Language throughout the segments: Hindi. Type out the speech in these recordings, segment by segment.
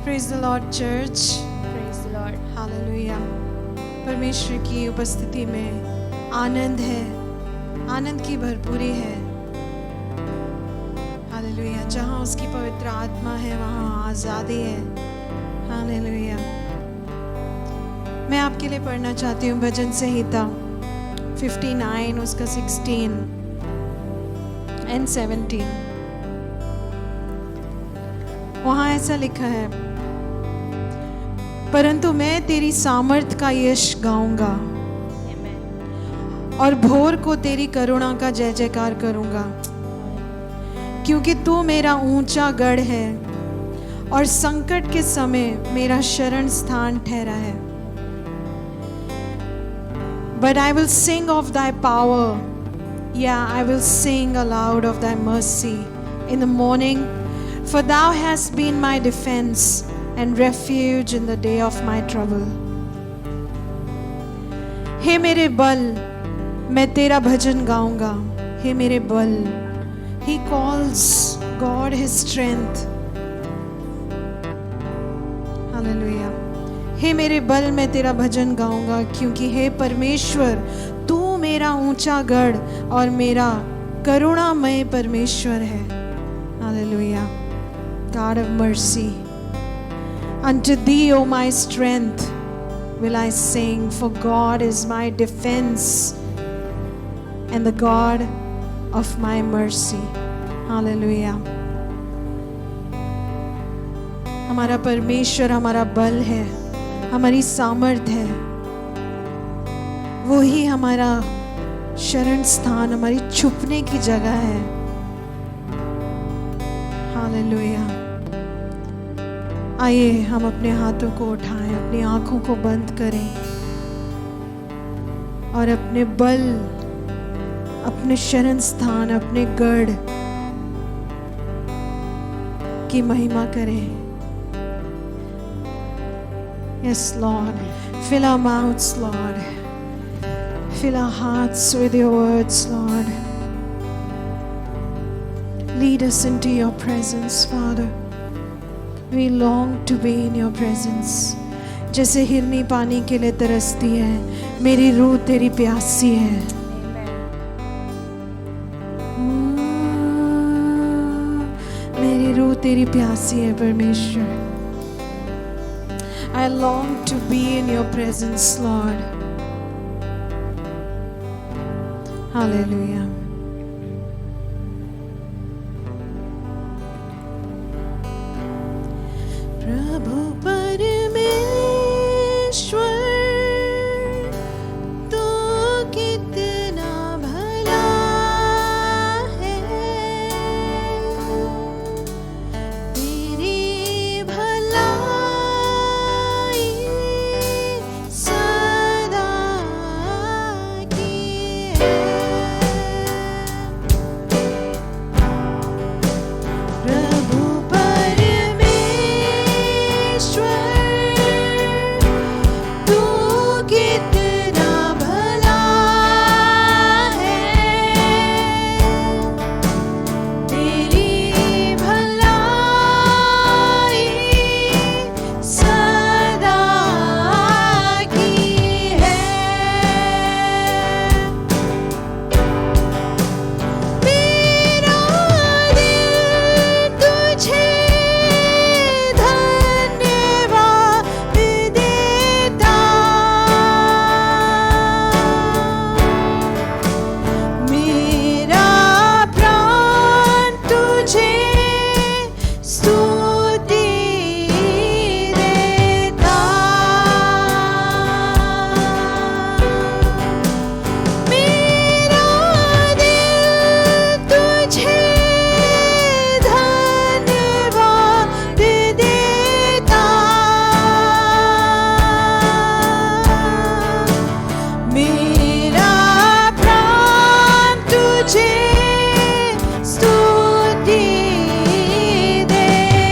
Praise the Lord, church. Praise the Lord. Hallelujah. परमेश्वर की उपस्थिति में आनंद है, आनंद की भरपूरी है। हालेलुया। जहाँ उसकी पवित्र आत्मा है वहाँ आज़ादी है। हालेलुया। मैं आपके लिए पढ़ना चाहती हूँ भजन संहिता 59 उसका 16 and 17। वहाँ ऐसा लिखा है, परंतु मैं तेरी सामर्थ का यश गाऊंगा और भोर को तेरी करुणा का जय जयकार करूंगा, क्योंकि तू मेरा ऊंचा गढ़ है और संकट के समय मेरा शरण स्थान ठहरा है। But I will sing of thy power, yeah, I will sing aloud of thy mercy in the morning, for thou hast been my defense and refuge in the day of my trouble. हे मेरे बल, मैं तेरा भजन गाऊंगा। हे मेरे बल, he calls God his strength. Hallelujah. हे मेरे बल, मैं तेरा भजन गाऊंगा, क्योंकि हे परमेश्वर तू मेरा ऊंचा गढ़ और मेरा करुणामय परमेश्वर है। Hallelujah. God of mercy. Unto thee, O my strength, will I sing, for God is my defense and the God of my mercy. Hallelujah. हमारा परमेश्वर हमारा बल है, हमारी सामर्थ है, वो ही हमारा शरण स्थान, हमारी छुपने की जगह है। हालेलुया। आइए हम अपने हाथों को उठाएं, अपनी आंखों को बंद करें और अपने बल, अपने शरण स्थान, अपने गढ़ की महिमा करें। Yes, Lord. Fill our mouths, Lord. Fill our hearts with your words, Lord. Lead us into your presence, Father. We long to be in your presence. जैसे हिरनी पानी के लिए तरसती है, मेरी रूह तेरी प्यासी है। मेरी रूह तेरी प्यासी है परमेश्वर। I long to be in your presence, Lord. Hallelujah. प्रभु परमेश्वर तू कितना भला है, तेरी भलाई सदा की है। प्रभु तू कितना भला है, तेरी भलाई सदा की है। मेरा दिल तुझे धन्यवाद देता, मेरा प्राण तुझे स्तुति देता। मेरा दिल तुझे धन्यवाद देता, मेरा प्राण तुझे स्तुति देता।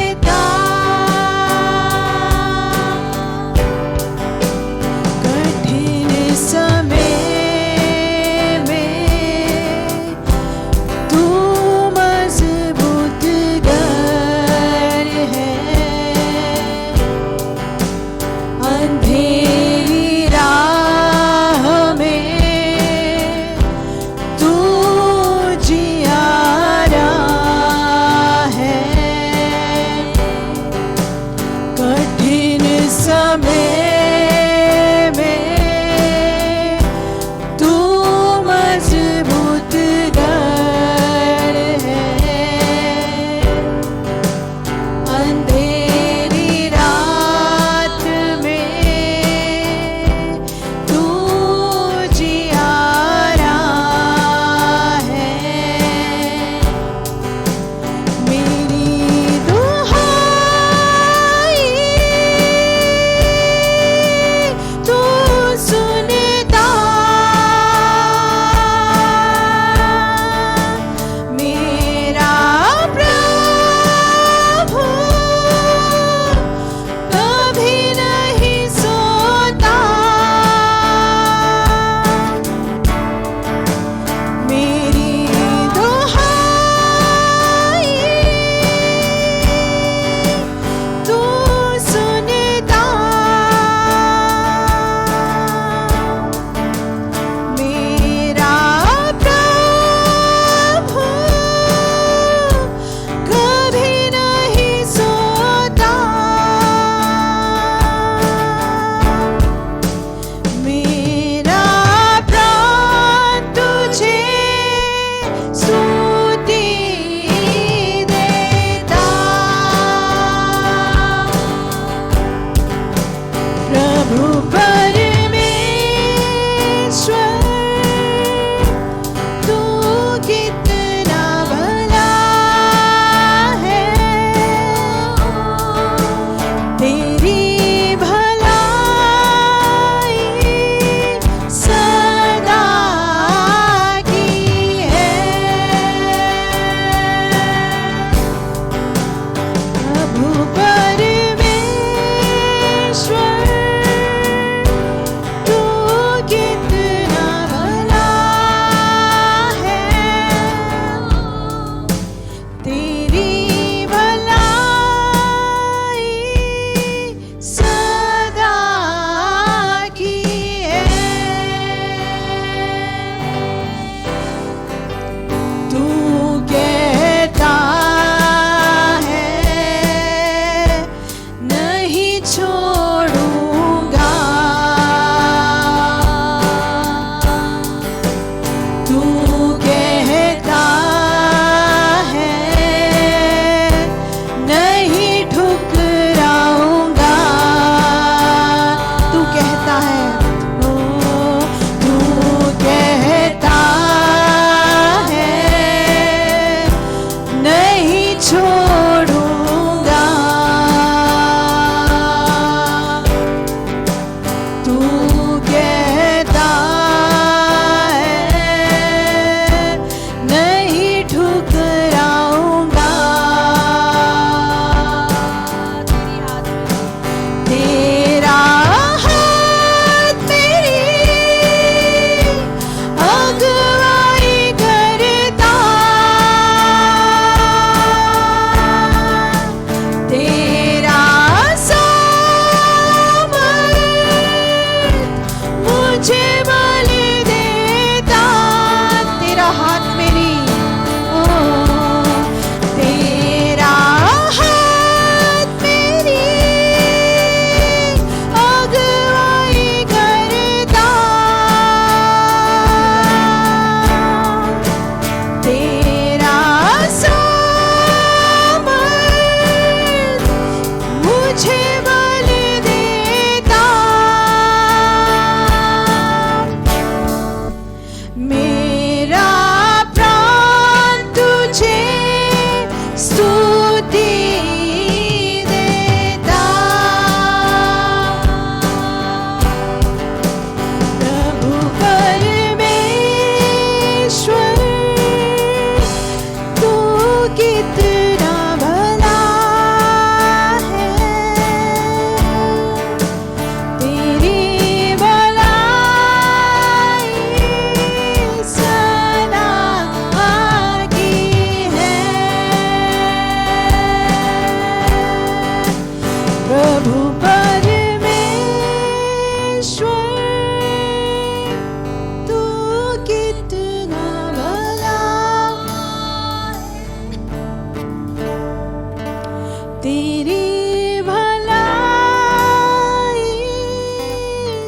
तेरी भलाई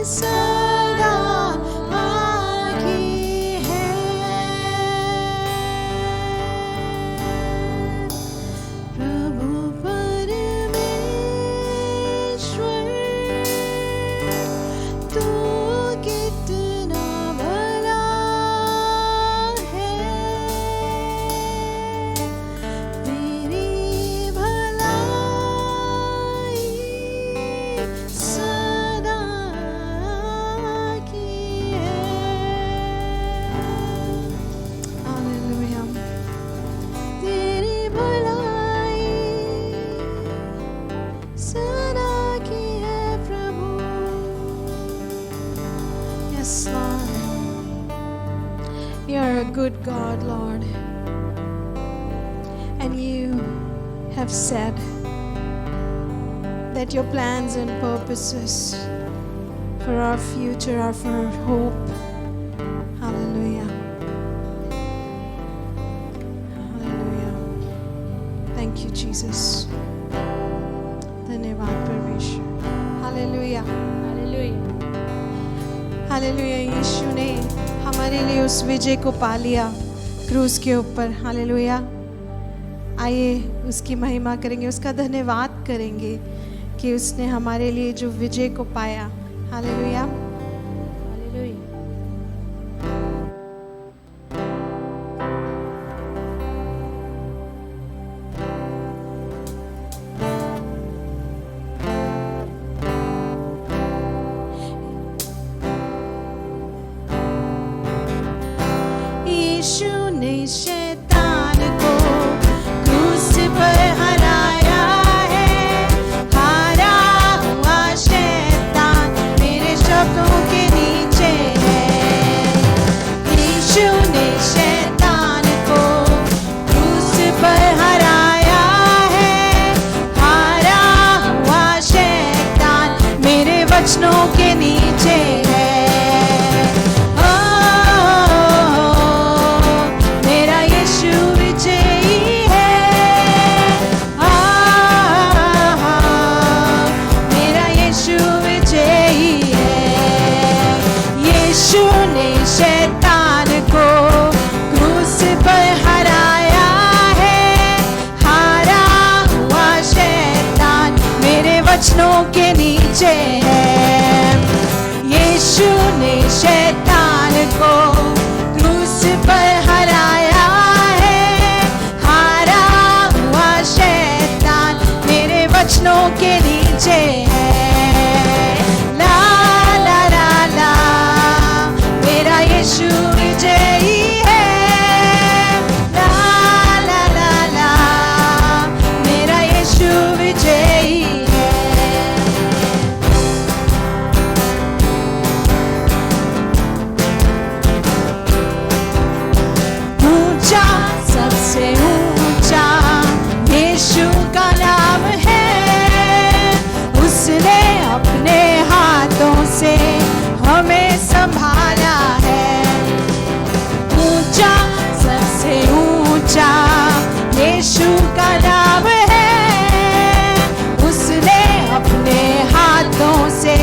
सदा आगे है। प्रभु परमेश्वर तू कितना भला है। तेरी भलाई सदा की है। हालेलुया। तेरी भलाई सदा की है प्रभु। Yes, Lord. You are a good God, Lord. And you have said that your plans and purposes for our future are for hope. Hallelujah. Hallelujah. Thank you, Jesus. धन्यवाद परमेश्वर। हालेलुया। हालेलुया। हालेलुया। यीशु ने हमारे लिए उस विजय को पा लिया क्रूस के ऊपर। हालेलुया। आइए उसकी महिमा करेंगे, उसका धन्यवाद करेंगे कि उसने हमारे लिए जो विजय को पाया। हालेलुया। हालेलुया। यीशु ने शैतान को क्रूस पर हराया है। हारा हुआ शैतान मेरे शब्दों के नीचे है। यीशु ने शैतान को क्रूस पर हराया है। हारा हुआ शैतान मेरे वचनों के नीचे है। मेरा यीशु विजयी है। मेरा यीशु विजयी है। यीशु ने शैतान को क्रूस पर हराया है। हारा हुआ शैतान मेरे वचनों के नीचे है। यीशु ने शैतान को क्रूस पर हराया है। हारा हुआ शैतान मेरे वचनों के नीचे है। ला ला ला ला मेरा यीशु विजयी है। ला ला ला ला मेरा यीशु विजयी है। ऊंचा सबसे ऊंचा यीशु का नाम है। उसने अपने हाथों से हमें संभाला है। ऊंचा सबसे ऊंचा यीशु का नाम है। उसने अपने हाथों से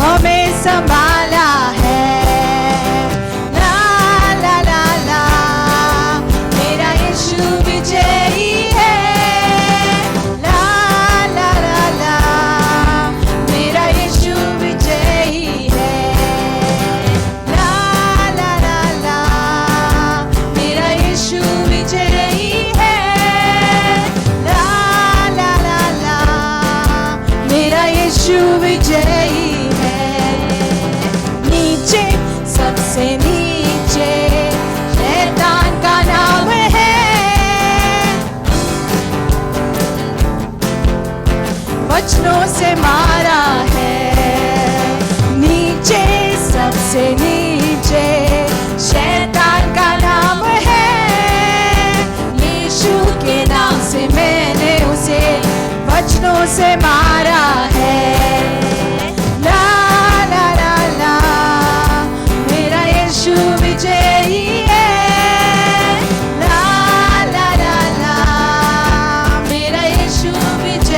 हमें संभाला है। ला ला ला ला मेरा यीशु विजयी है। ला ला ला ला मेरा यीशु विजयी है। ला ला ला ला मेरा यीशु विजयी है। ला ला ला ला मेरा यीशु विजयी है। नीचे सबसे नीचे शैतान का नाम है। वचनों से मारा है। नीचे सबसे नीचे शैतान का नाम है। यीशु के नाम से मैंने उसे वचनों से मारा है। ला ला ला ला मेरा यीशु विजयी है। ला ला ला ला मेरा यीशु विजयी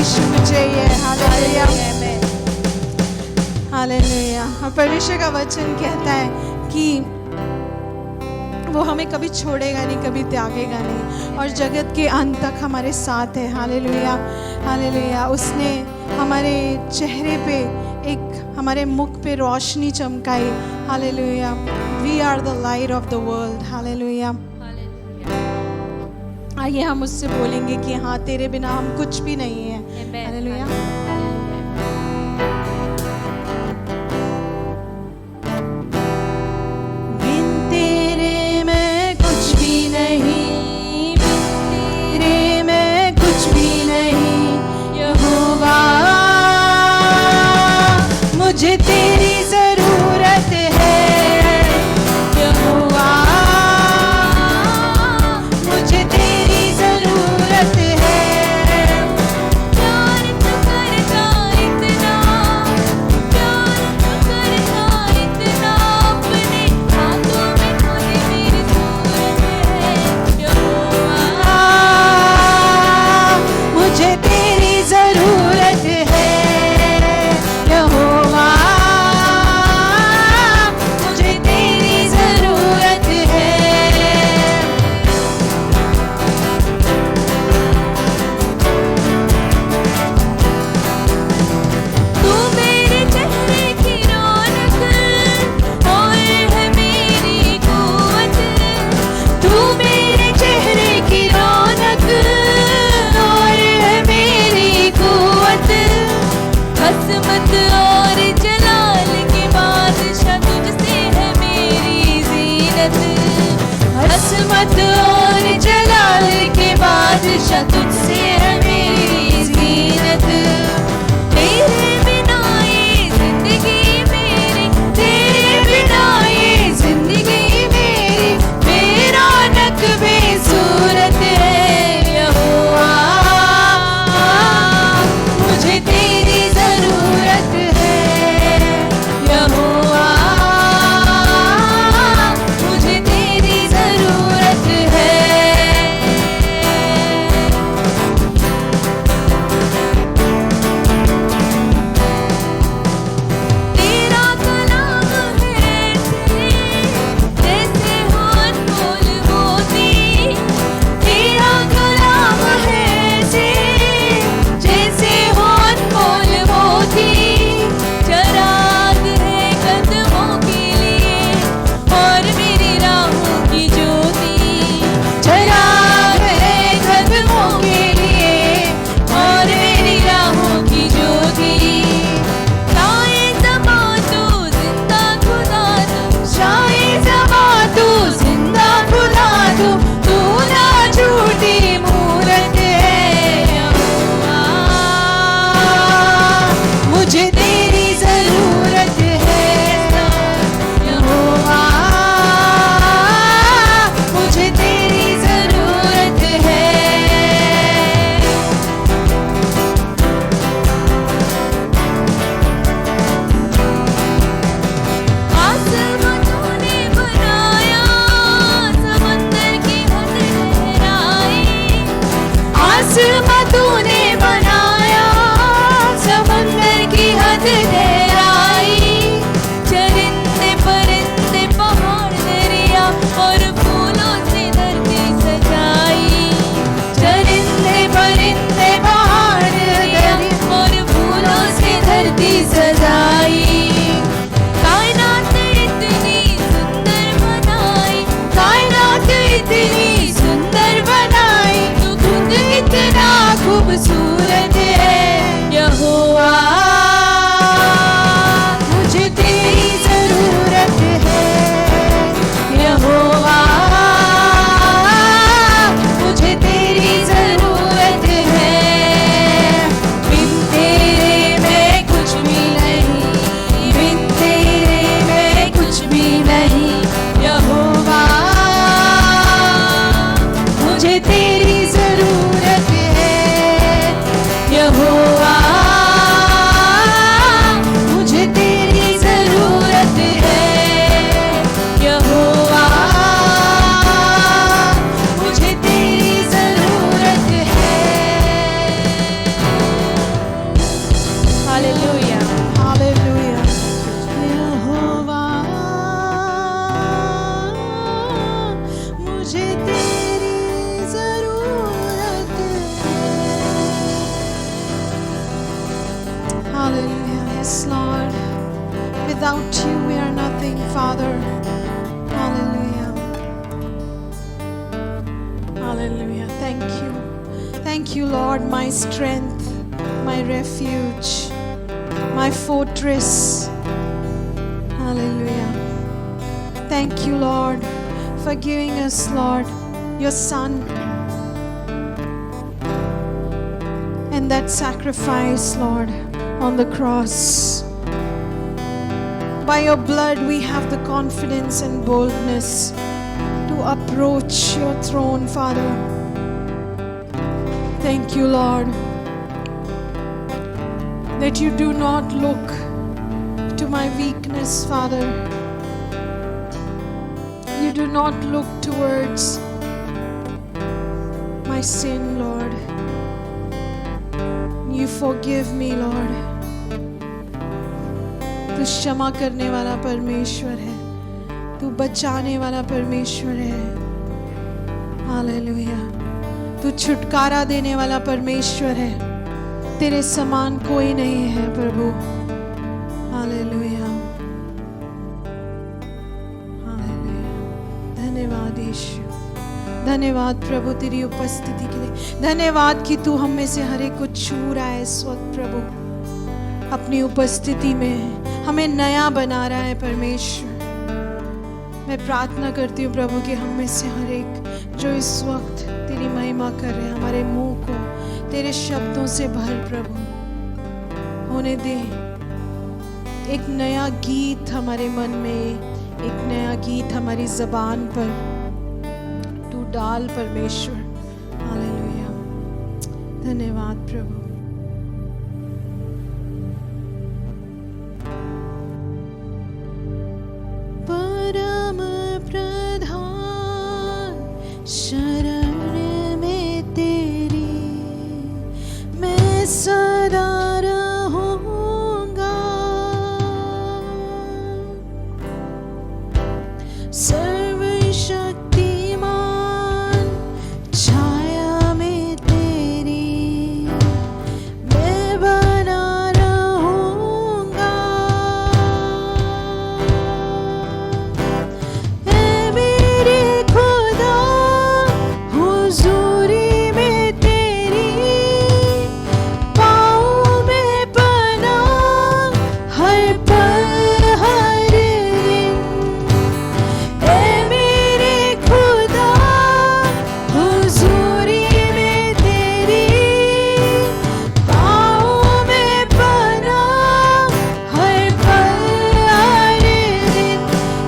यीशु मुझे चाहिए। Hallelujah, hallelujah. और परमेश्वर का वचन कहता है कि वो हमें कभी छोड़ेगा नहीं, कभी त्यागेगा नहीं, और जगत के अंत तक हमारे साथ है। Hallelujah, hallelujah. उसने हमारे चेहरे पे हमारे मुख पे रोशनी चमकाई। Hallelujah. We are the light of the world. Hallelujah. आइए हम उससे बोलेंगे कि हाँ, तेरे बिना हम कुछ भी नहीं है। हालेलुया। बिन तेरे मैं कुछ भी नहीं, बिन तेरे मैं कुछ भी नहीं। यहोवा, मुझे तेरी जरूरत है। यहोवा, मुझे तेरी जरूरत है। प्यार तो करता इतना, प्यार तो करता इतना, अपने हाथों में खुद मेरी सूरत है। यहोवा, मुझे तेरी जरूरत है। यहोवा, मुझे तेरी जरूरत है। तू मेरे चेहरे की रौनक और है मेरी कुव्वत। तू मेरे चेहरे की रौनक और है मेरी कुव्वत। हसमत और जलाल के बादशाह तुझसे है मेरी जीनत। हसमत और जलाल के बादशाह तुझसे है मेरी जीनत। तेरे बिना ये जिंदगी मेरी, तेरे बिना ये जिंदगी मेरी बेरौनक बेसूरत है। यहोवा, मुझे तेरी जरूरत है। यहोवा, मुझे तेरी जरूरत है। तेरा कलाम है जैसे अनमोल मोती। तेरा कलाम है जैसे अनमोल मोती। चराग है कदमों के लिए और मेरी राहों की ज्योति। चराग है कदमों के लिए और मेरी राहों की ज्योति। शाये ज़मां तू जिंदा खुदा तू, शाये ज़मां तू जिंदा खुदा तू, तू ना झूठी मूरत है। यहोवा, मुझे तेरी जरूरत है। यहोवा, मुझे तेरी जरूरत है। आसमां तूने बनाया, समंदर की हद ठहराई। आसमां तूने बनाया, समंदर की हद ठहराई। चरिंदे परिंदे पहाड़ दरिया और फूलों से धरती सजाई। चरिंदे परिंदे पहाड़ दरिया और फूलों से धरती सजाई। कायनात इतनी सुंदर बनाई, कायनात इतनी सुंदर बनाई, तू खुद इतना खूबसूरत है। यहोवा, मुझे तेरी जरूरत है। यहोवा, मुझे तेरी जरूरत है। बिन तेरे मैं कुछ भी नहीं, बिन तेरे मैं कुछ भी नहीं। यहोवा, मुझे तेरी जरूरत है। यहोवा, मुझे तेरी जरूरत है। यहोवा, मुझे तेरी जरूरत है। Without you, we are nothing, Father. Hallelujah. Hallelujah. Thank you. Thank you, Lord, my strength, my refuge, my fortress. Hallelujah. Thank you, Lord, for giving us, Lord, your Son. And that sacrifice, Lord, on the cross. By your blood, we have the confidence and boldness to approach your throne, Father. Thank you, Lord, that you do not look to my weakness, Father. You do not look towards my sin, Lord. You forgive me, Lord. तू क्षमा करने वाला परमेश्वर है, तू बचाने वाला परमेश्वर है। हालेलुया। तू छुटकारा देने वाला परमेश्वर है। तेरे समान कोई नहीं है प्रभु। हालेलुया। हालेलुया। धन्यवाद यीशु, धन्यवाद प्रभु तेरी उपस्थिति के लिए। धन्यवाद कि तू हम में से हर एक को छू रहा है इस वक्त प्रभु। अपनी उपस्थिति में हमें नया बना रहा है परमेश्वर। मैं प्रार्थना करती हूँ प्रभु कि हम में से हर एक जो इस वक्त तेरी महिमा कर रहे हैं, हमारे मुंह को तेरे शब्दों से भर प्रभु। होने दे एक नया गीत हमारे मन में, एक नया गीत हमारी ज़बान पर तू डाल परमेश्वर। हालेलुया। धन्यवाद प्रभु। परम प्रधान शरण में तेरी मैं सदा रहूंगा। सर्वशक्तिमान छाया में तेरी मैं बना रहूंगा। ऐ मेरे खुदा हुजूरी में तेरी पाऊं मैं पनाह हर पल हर दिन। ऐ मेरे खुदा हुजूरी में तेरी पाऊं मैं पनाह हर पल हर दिन।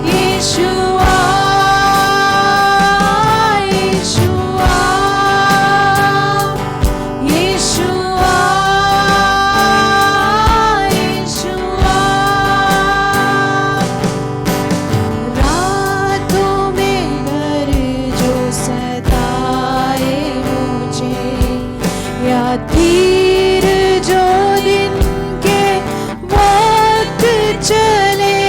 यीशुआ यीशुआ यीशुआ यीशुआ। रातों में डर जो सताए मुझे, या तीर जो दिन के वक्त चले,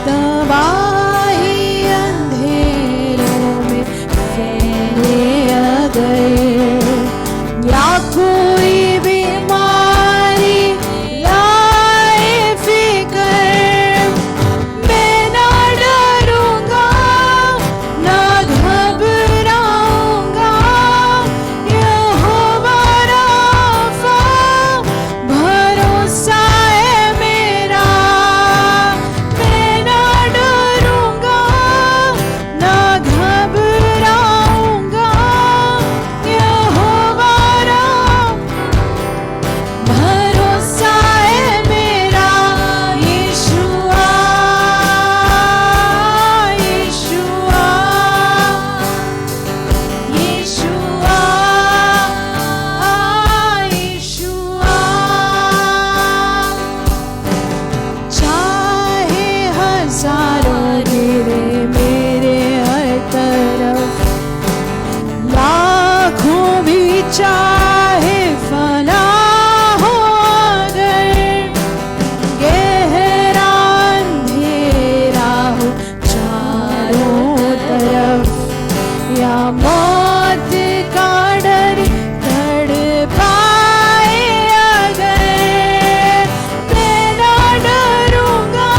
तबाही अंधेरों में फैले अगर, या कोई बीमारी लाए फिकर, मैं ना डरूंगा ना घबराऊंगा। यहोवा राफा भरोसा है मेरा। मैं ना डरूंगा ना घबराऊंगा। यहोवा भरोसा है मेरा। यीशुआ यीशुआ यीशुआ यीशुआ। चाहे हजारों गिरे मेरे हर तरफ, लाखों भी चाहे फना हो अगर, गहरा अंधेरा हो चारों तरफ, या मौत का डर तड़पाए अगर, मैं ना डरूंगा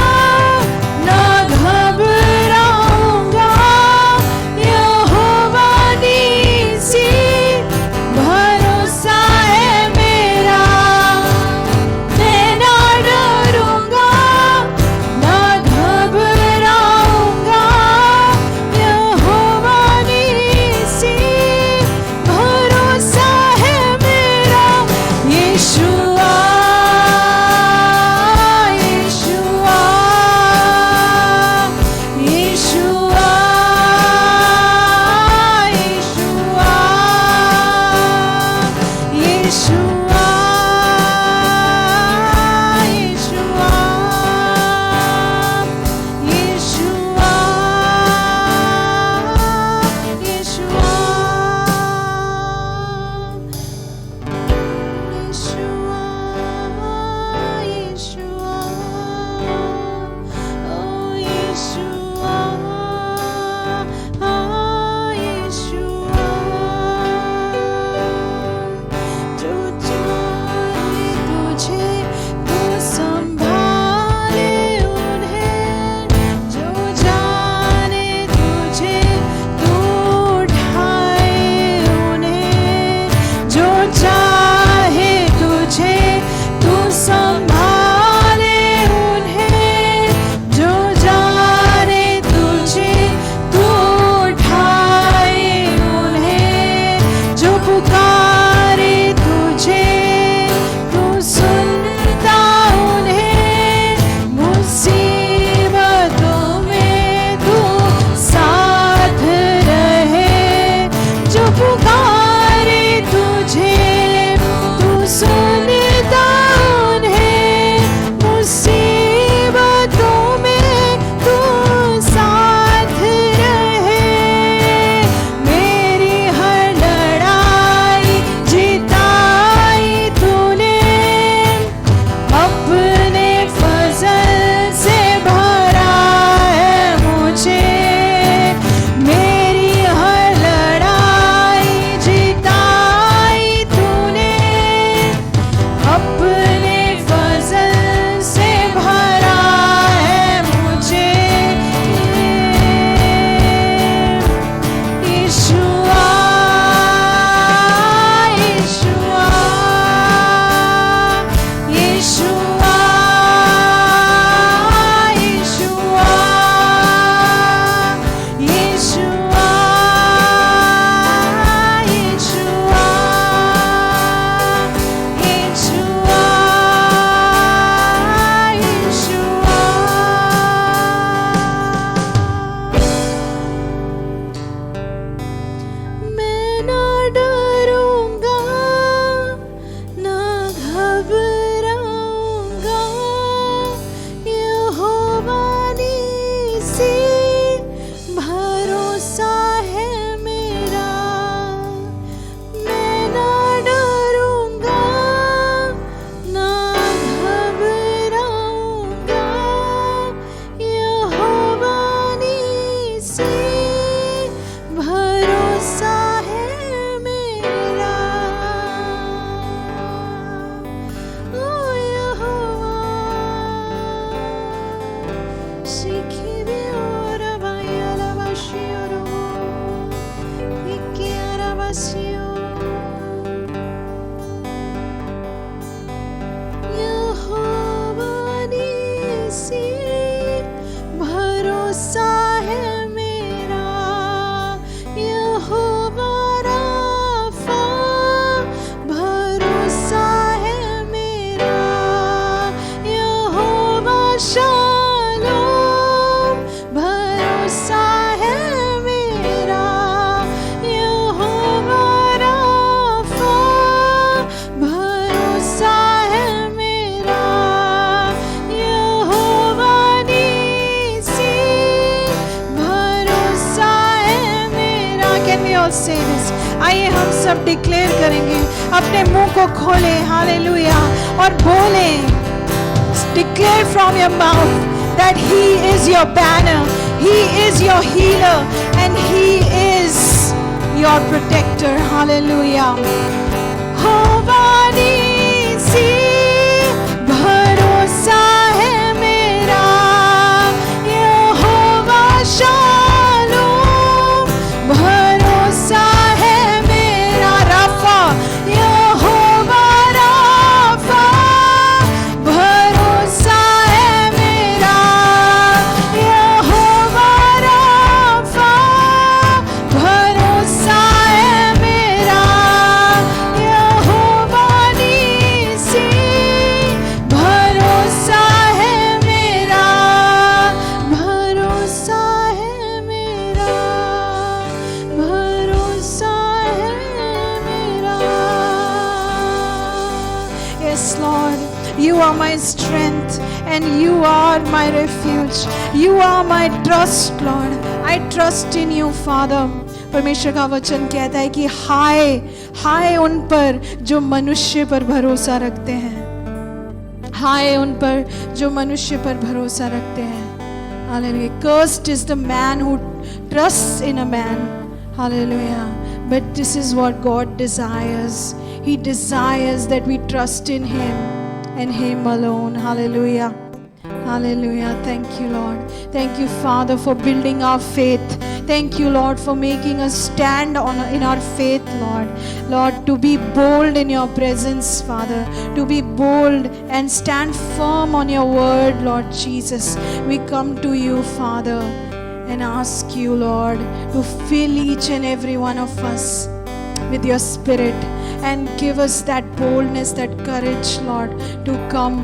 आइए हम सब डिक्लेयर करेंगे, अपने मुंह को खोले, हालेलुया, और बोले, declare from your mouth that He is your banner, He is your healer, and He is your protector. Hallelujah. होवानी सी भरोसा है मेरा, यहोवा शालोम भरोसा है मेरा, रफा यहोवा रफा भरोसा है मेरा, यहोवा रफा भरोसा है मेरा, यहोवा You are my strength and you are my refuge. You are my trust, Lord. I trust in you, Father. परमेश्वर का वचन कहता है कि हाय उन पर जो मनुष्य पर भरोसा रखते हैं, हाय उन पर जो मनुष्य पर भरोसा रखते हैं. Hallelujah. Cursed is the man who trusts in a man. Hallelujah. But this is what God desires. He desires that we trust in Him and Him alone. Hallelujah. Hallelujah. Thank you, Lord. Thank you, Father, for building our faith. Thank you, Lord, for making us stand in our faith, Lord. Lord, to be bold in your presence, Father. To be bold and stand firm on your word, Lord Jesus. We come to you, Father, and ask you, Lord, to fill each and every one of us with your spirit and give us that boldness, that courage, Lord, to come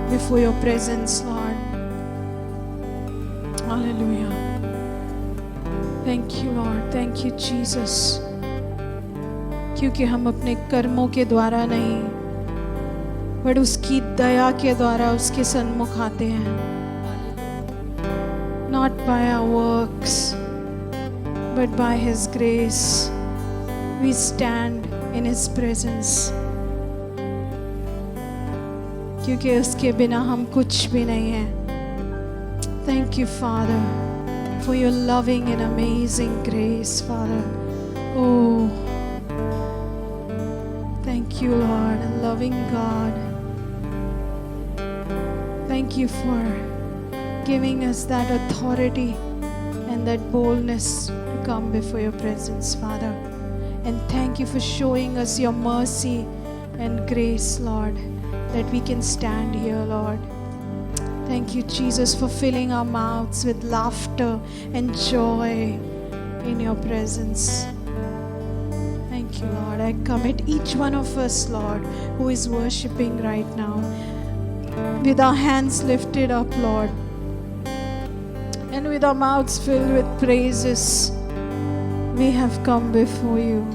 before your presence, Lord. Hallelujah. Thank you, Lord. Thank you, Jesus. क्योंकि हम अपने कर्मों के द्वारा नहीं, बट उसकी दया के द्वारा उसके सन्मुख आते हैं. Not by our works, but by His grace. We stand in His presence. क्योंकि उसके बिना हम कुछ भी नहीं हैं. Thank you, Father, for your loving and amazing grace, Father. Oh, thank you, Lord, loving God. Thank you for giving us that authority and that boldness to come before your presence, Father. And thank you for showing us your mercy and grace, Lord, that we can stand here, Lord. Thank you, Jesus, for filling our mouths with laughter and joy in your presence. Thank you, Lord. I commit each one of us, Lord, who is worshiping right now, with our hands lifted up, Lord, and with our mouths filled with praises. We have come before you.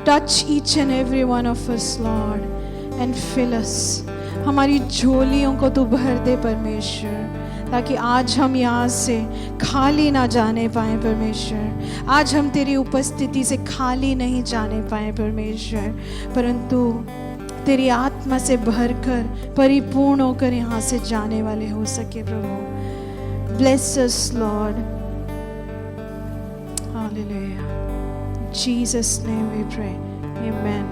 Touch each and every one of us, Lord, and fill us. हमारी झोलियों को तू भर दे परमेश्वर, ताकि आज हम यहाँ से खाली ना जाने पाए परमेश्वर. आज हम तेरी उपस्थिति से खाली नहीं जाने पाए परमेश्वर, परंतु तेरी आत्मा से भरकर परिपूर्ण होकर यहाँ से जाने वाले हो सके प्रभु. Bless us, Lord. Hallelujah. In Jesus' name we pray. Amen.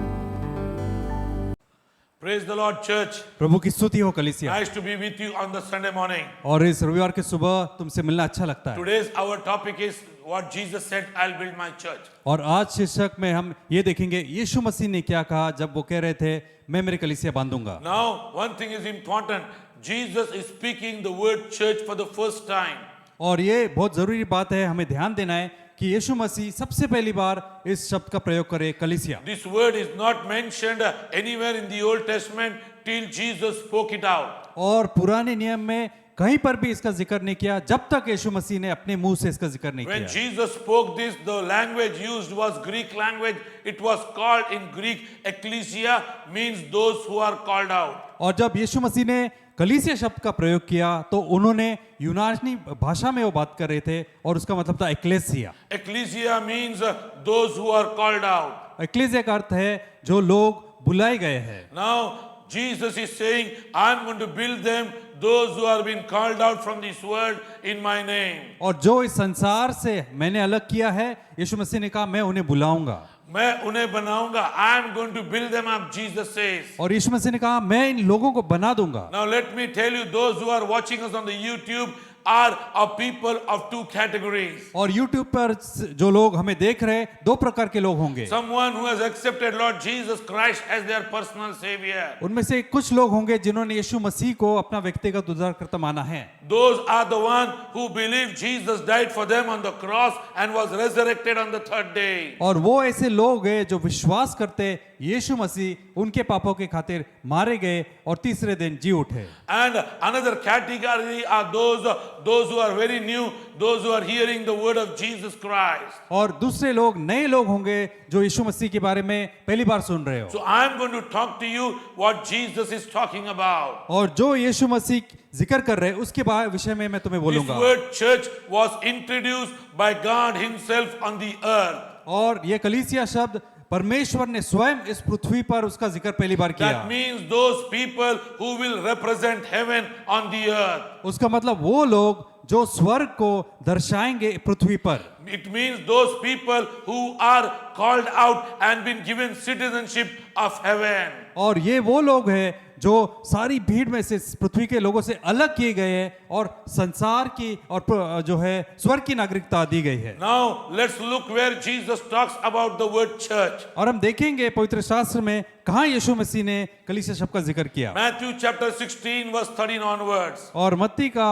Praise the Lord, church. प्रभु की स्तुति हो कलीसिया. Nice to be with you on the Sunday morning. और इस रविवार के सुबह तुमसे मिलना अच्छा लगता है. Today's our topic is what Jesus said, I'll build my church. और आज शीर्षक में हम ये देखेंगे यीशु मसीह ने क्या कहा जब वो कह रहे थे मैं मेरी कलीसिया बांधूंगा. Now, one thing is important. Jesus is speaking the word church for the first time. और ये बहुत जरूरी बात है, हमें ध्यान देना है कि यीशु मसीह सबसे पहली बार इस शब्द का प्रयोग करे कलीसिया. This word is not mentioned anywhere in the Old Testament till Jesus spoke it out. और पुराने नियम में कहीं पर भी इसका जिक्र नहीं किया जब तक यीशु मसीह ने अपने मुंह से इसका जिक्र नहीं When किया. Jesus spoke this, the language used was Greek language. It was called in Greek, ecclesia means those who are called out. और जब यीशु मसीह ने कलीसिया शब्द का प्रयोग किया तो उन्होंने यूनानी भाषा में वो बात कर रहे थे और उसका मतलब था ecclesia. Ecclesia means those who are called out. Ecclesia का अर्थ है जो लोग बुलाए गए हैं. Now Jesus is saying, I'm going to build them, those who have been called out from this world in my name. और जो इस संसार से मैंने अलग किया है यीशु मसीह ने कहा मैं उन्हें बुलाऊंगा. मैं उन्हें बनाऊंगा. I'm going to build them up, Jesus says. और यीशु मसीह ने कहा मैं इन लोगों को बना दूंगा. Now let me tell you, those who are watching us on the YouTube are a people of two categories. और YouTube पर जो लोग हमें देख रहे हैं दो प्रकार के लोग होंगे. Someone who has accepted Lord Jesus Christ as their personal savior. उनमें से कुछ लोग होंगे जिन्होंने यीशु मसीह को अपना व्यक्तिगत उद्धारकर्ता माना है. Those are the one who believe Jesus died for them on the cross and was resurrected on the third day. और वो ऐसे लोग हैं जो विश्वास करते यीशु मसीह उनके पापों के खातिर मारे गए और तीसरे दिन जी उठे. And another category are those those who are very new, those who are hearing the word of Jesus Christ. और दूसरे लोग नए लोग होंगे जो यीशु मसीह के बारे में पहली बार सुन रहे हो। So I am going to talk to you what Jesus is talking about. और जो यीशु मसीह जिक्र कर रहे हैं उसके विषय में मैं तुम्हें This बोलूंगा। word church was introduced by God himself on the earth. और ये कलीसिया शब्द परमेश्वर ने स्वयं इस पृथ्वी पर उसका जिक्र पहली बार किया। That means those people who will represent heaven on the earth. उसका मतलब वो लोग जो स्वर्ग को दर्शाएंगे पृथ्वी पर। It means those people who are called out and been given citizenship of heaven. और ये वो लोग हैं जो सारी भीड़ में से पृथ्वी के लोगों से अलग किए गए हैं और संसार की और जो है स्वर्ग की नागरिकता दी गई है। Now let's look where Jesus talks about the word church. और हम देखेंगे पवित्र शास्त्र में कहाँ यीशु मसीह ने कलीसिया शब्द का जिक्र किया। Matthew chapter 16 verse 13 onwards. और मत्ती का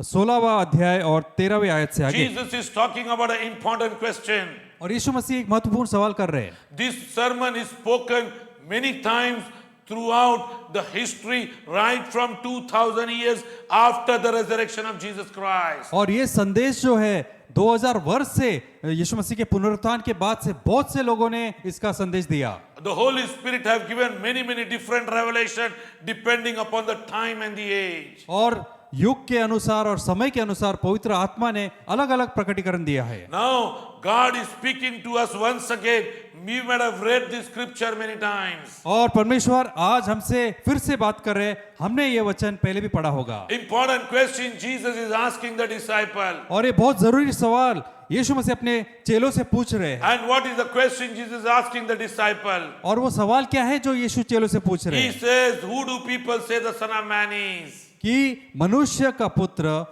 16वां अध्याय और 13वीं आयत से आगे। Jesus is talking about an important question. और यीशु मसीह एक महत्वपूर्ण सवाल कर रहे हैं। This sermon is spoken many times throughout the history right from 2000 years after the resurrection of Jesus Christ. और ये संदेश जो है 2000 वर्ष से यीशु मसीह के पुनरुत्थान के बाद से बहुत से लोगों ने इसका संदेश दिया। The Holy Spirit have given many different revelation depending upon the time and the age. और युग के अनुसार और समय के अनुसार पवित्र आत्मा ने अलग अलग प्रकटीकरण दिया है। Now God is speaking to us once again. We might have read this scripture many times. और परमेश्वर आज हमसे फिर से बात कर रहे हैं। हमने ये वचन पहले भी पढ़ा होगा। Important question Jesus is asking the disciple. और ये बहुत जरूरी सवाल यीशु मसीह अपने चेलों से पूछ रहे हैं। And what is the question Jesus is asking the disciple? और वो सवाल क्या है जो यीशु चेलों से पूछ रहे He हैं? says, who do people say the Son of Man is? कि मनुष्य का पुत्र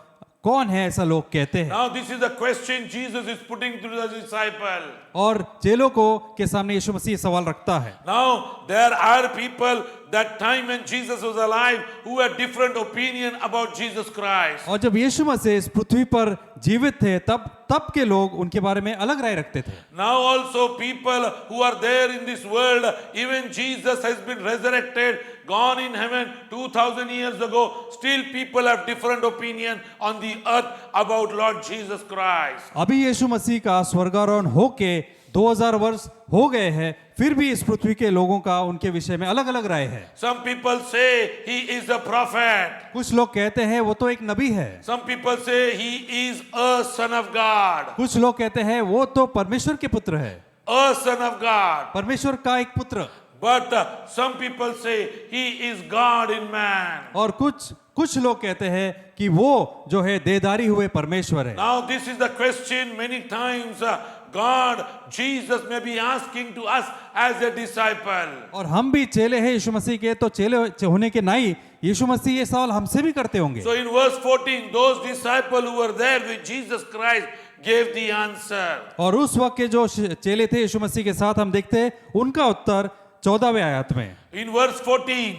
कौन है ऐसा लोग कहते हैं। Now this is the question Jesus is putting to the disciple. और चेलों को के सामने यीशु मसीह सवाल रखता है। Now there are people that time when Jesus was alive who had different opinion about Jesus Christ. और जब यीशु मसीह इस पृथ्वी पर जीवित थे तब के लोग उनके बारे में अलग राय रखते थे। Now also people who are there in this world, even Jesus has been resurrected, gone in heaven 2000 years ago, still people have different opinion on the earth about Lord Jesus Christ. अभी यीशु मसीह का स्वर्गारोहण होके 2000 वर्ष हो गए हैं, फिर भी इस पृथ्वी के लोगों का उनके विषय में अलग अलग राय है। Some people say he is a prophet. कुछ लोग कहते हैं वो तो एक नबी है। Some people say he is a son of God. कुछ लोग कहते हैं वो तो परमेश्वर के पुत्र है। A son of God. परमेश्वर का एक पुत्र। But some people say he is God in man. और कुछ लोग कहते हैं कि वो जो है देहधारी हुए परमेश्वर है। Now this is the question many times God, Jesus may be asking to us as a disciple. और हम भी चेले हैं यीशु मसीह के, तो चेले होने के नाई यीशु मसीह ये सवाल हमसे भी करते होंगे। So in verse 14, those disciples who were there with Jesus Christ gave the answer. और उस वक्त के जो चेले थे यीशु मसीह के साथ हम देखते हैं उनका उत्तर 14वें आयत में। In verse 14,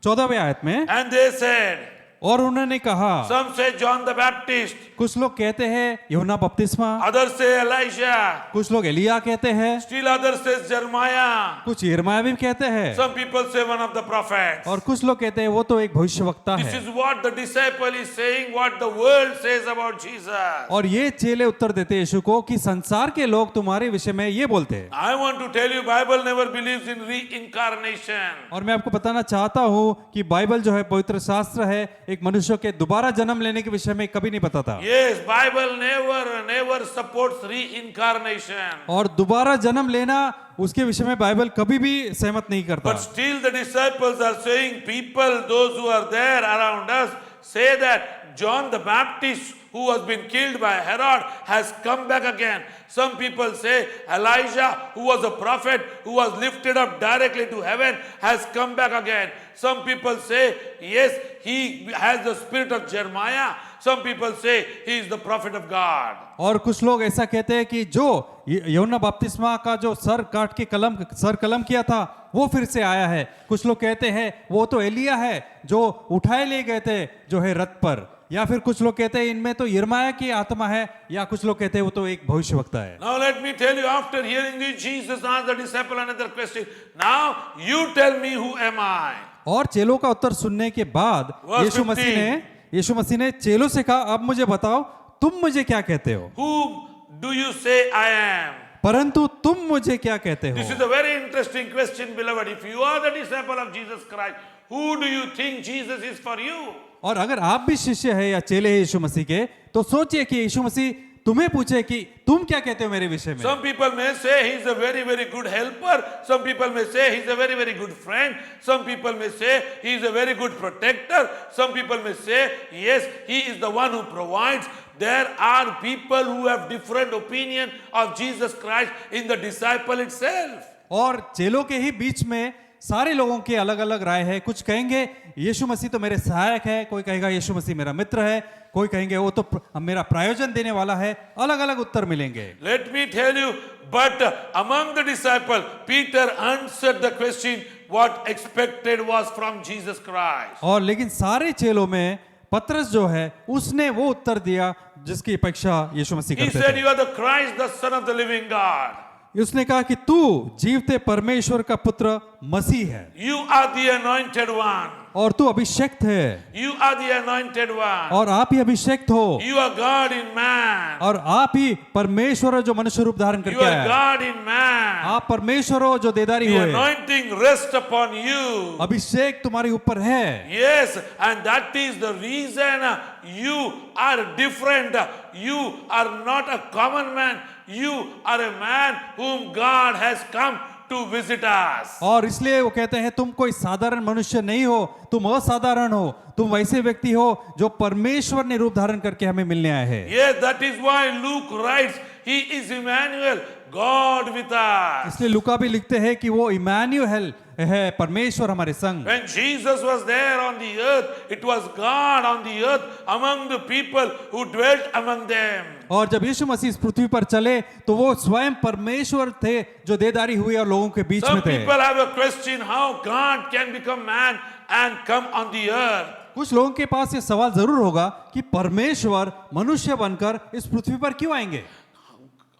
14वें आयत में, and they said, और उन्होंने कहा, some say John the Baptist, कुछ लोग कहते हैं यूहन्ना बपतिस्मा, others say Elijah, कुछ लोग एलिया कहते हैं, still others say Jeremiah, कुछ यिर्मयाह भी कहते हैं, some people say one of the prophets. और कुछ लोग कहते हैं वो तो एक भविष्यवक्ता This है। is what the disciple is saying, what the world says about Jesus. और ये चेले उत्तर देते यीशु को कि संसार के लोग तुम्हारे विषय में ये बोलते हैं। I want to tell you, Bible never believes in reincarnation. और मैं आपको बताना चाहता हूँ कि बाइबल जो है पवित्र शास्त्र है एक मनुष्य के दोबारा जन्म लेने के विषय में कभी नहीं बताता। Yes, Bible never supports reincarnation. और दोबारा जन्म लेना उसके विषय में बाइबल कभी भी सहमत नहीं करता। But still the disciples are saying, people, those who are there around us, say that John the Baptist, who has been killed by Herod, has come back again. Some people say Elijah, who was a prophet, who was lifted up directly to heaven, has come back again. Some people say, yes, he has the spirit of Jeremiah. Some people say he is the prophet of God. और कुछ लोग ऐसा कहते हैं कि जो यूहन्ना बपतिस्मा का जो सर काट के सर कलम किया था वो फिर से आया है। कुछ लोग कहते हैं वो तो एलिया है जो उठाए ले गए थे जो है रथ पर, या फिर कुछ लोग कहते हैं इनमें तो यिर्मयाह की आत्मा है, या कुछ लोग कहते हैं वो तो एक भविष्यवक्ता है। Now let me tell you, after hearing this, Jesus asked the disciple another question. Now you tell me, who am I? और चेलों का उत्तर सुनने के बाद Verse यीशु मसीह 15. ने यीशु मसीह ने चेलों से कहा, अब मुझे बताओ तुम मुझे क्या कहते हो, Whom do you say I am? परंतु तुम मुझे क्या कहते This हो। is a very interesting question, beloved. If you are the disciple of Jesus Christ, who do you think Jesus is for you? और अगर आप भी शिष्य है या चेले हैं यीशु मसीह के, तो सोचिए कि यीशु मसीह तुम्हें पूछे कि तुम क्या कहते हो मेरे विषय में। Some people may say he is a very, very good helper. Some people may say he is a very, very good friend. Some people may say he is a very good protector. Some people may say, yes, he is the one who provides. There are people who have different opinion of Jesus Christ in the disciple itself. और चेलों के ही बीच में सारे लोगों के अलग अलग राय है। कुछ कहेंगे यीशु मसीह तो मेरे सहायक है, कोई कहेगा यीशु मसीह मेरा मित्र है, कोई कहेंगे वो तो मेरा प्रायोजन देने वाला है। अलग अलग उत्तर मिलेंगे। Let me tell you, but among the disciples, Peter answered the question what expected was from Jesus Christ. और लेकिन सारे चेलों में पतरस जो है उसने वो उत्तर दिया जिसकी अपेक्षा यीशु मसीह He करते said, थे। you are the Christ, the Son of the living God. उसने कहा कि तू जीवते परमेश्वर का पुत्र मसीह है You are the anointed one. और तू अभिषेक्त है You are the anointed one. और आप ही अभिषेक्त हो You are God in man. और आप ही परमेश्वर हो जो मनुष्य रूप धारण You करके are आया। God in man. आप परमेश्वर हो जो देदारी The हुए। anointing rests upon you. अभिषेक तुम्हारे ऊपर है। Yes, and that is the reason you are different. You are not a common man. You are a man whom God has come to visit us. और इसलिए वो कहते हैं तुम कोई साधारण मनुष्य नहीं हो, तुम असाधारण हो, तुम वैसे व्यक्ति हो जो परमेश्वर ने रूप धारण करके हमें मिलने आए हैं। Yes, that is why Luke writes, he is Emmanuel, God with us. इसलिए लूका भी लिखते हैं कि वो इमैनुअल है, परमेश्वर हमारे संग। When Jesus was there on the earth, it was God on the earth among the people who dwelt among them. और जब यीशु मसीह इस पृथ्वी पर चले तो वो स्वयं परमेश्वर थे जो देदारी हुए और लोगों के बीच में Some थे। people have a question how God can become man and come on the earth. कुछ लोगों के पास ये सवाल जरूर होगा कि परमेश्वर मनुष्य बनकर इस पृथ्वी पर क्यों आएंगे,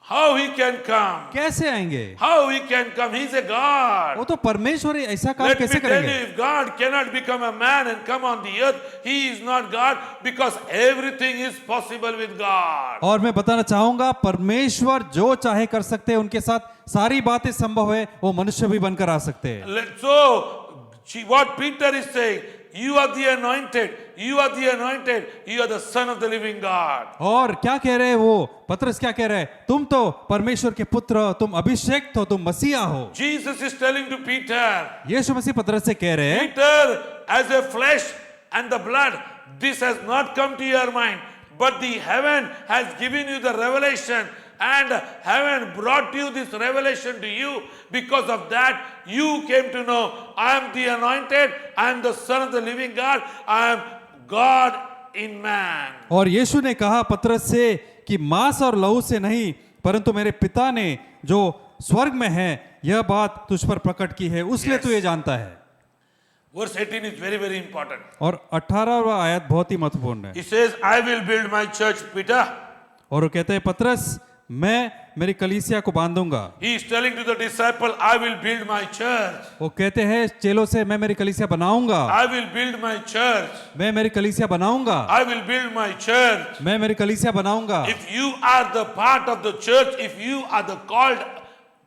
How he can come? कैसे आएंगे? How he can come? He's a God. वो तो परमेश्वर है, ऐसा काम Let me कैसे tell you, करेंगे? if God cannot become a man and come on the earth, he is not God because everything is possible with God. और मैं बताना चाहूंगा परमेश्वर जो चाहे कर सकते हैं, उनके साथ सारी बातें संभव है, वो मनुष्य भी बनकर आ सकते हैं। So, what Peter is saying, you are the anointed, you are the anointed, you are the Son of the living God. और क्या कह रहे हैं वो? पतरस क्या कह रहे हैं? तुम तो परमेश्वर के पुत्र, तुम अभिषेक्त हो, तुम मसीहा हो। Jesus is telling to Peter, यीशु मसीह पतरस से कह रहे हैं, Peter, as a flesh and the blood, this has not come to your mind, but the heaven has given you the revelation, and heaven brought you this revelation to you. Because of that, you came to know, I am the anointed, I am the Son of the living God, I am God in man. और यीशु ने कहा पतरस से कि मांस और लहू से नहीं, परंतु मेरे पिता ने जो स्वर्ग में है यह बात तुझ पर प्रकट की है, उसलिए तू ये जानता है। Verse 18 is very, very important. और 18वां आयत बहुत ही महत्वपूर्ण है। He says, I will build my church, Peter. और वो कहते हैं पतरस, मैं मेरी कलीसिया को बांधूंगा। He is telling to the disciple, I will build my church. वो कहते हैं चेलों से, मैं मेरी कलीसिया बनाऊंगा, I will build my church. मैं मेरी कलीसिया बनाऊंगा, I will build my church. मैं मेरी कलीसिया बनाऊंगा। If you are the part of the church, if you are the called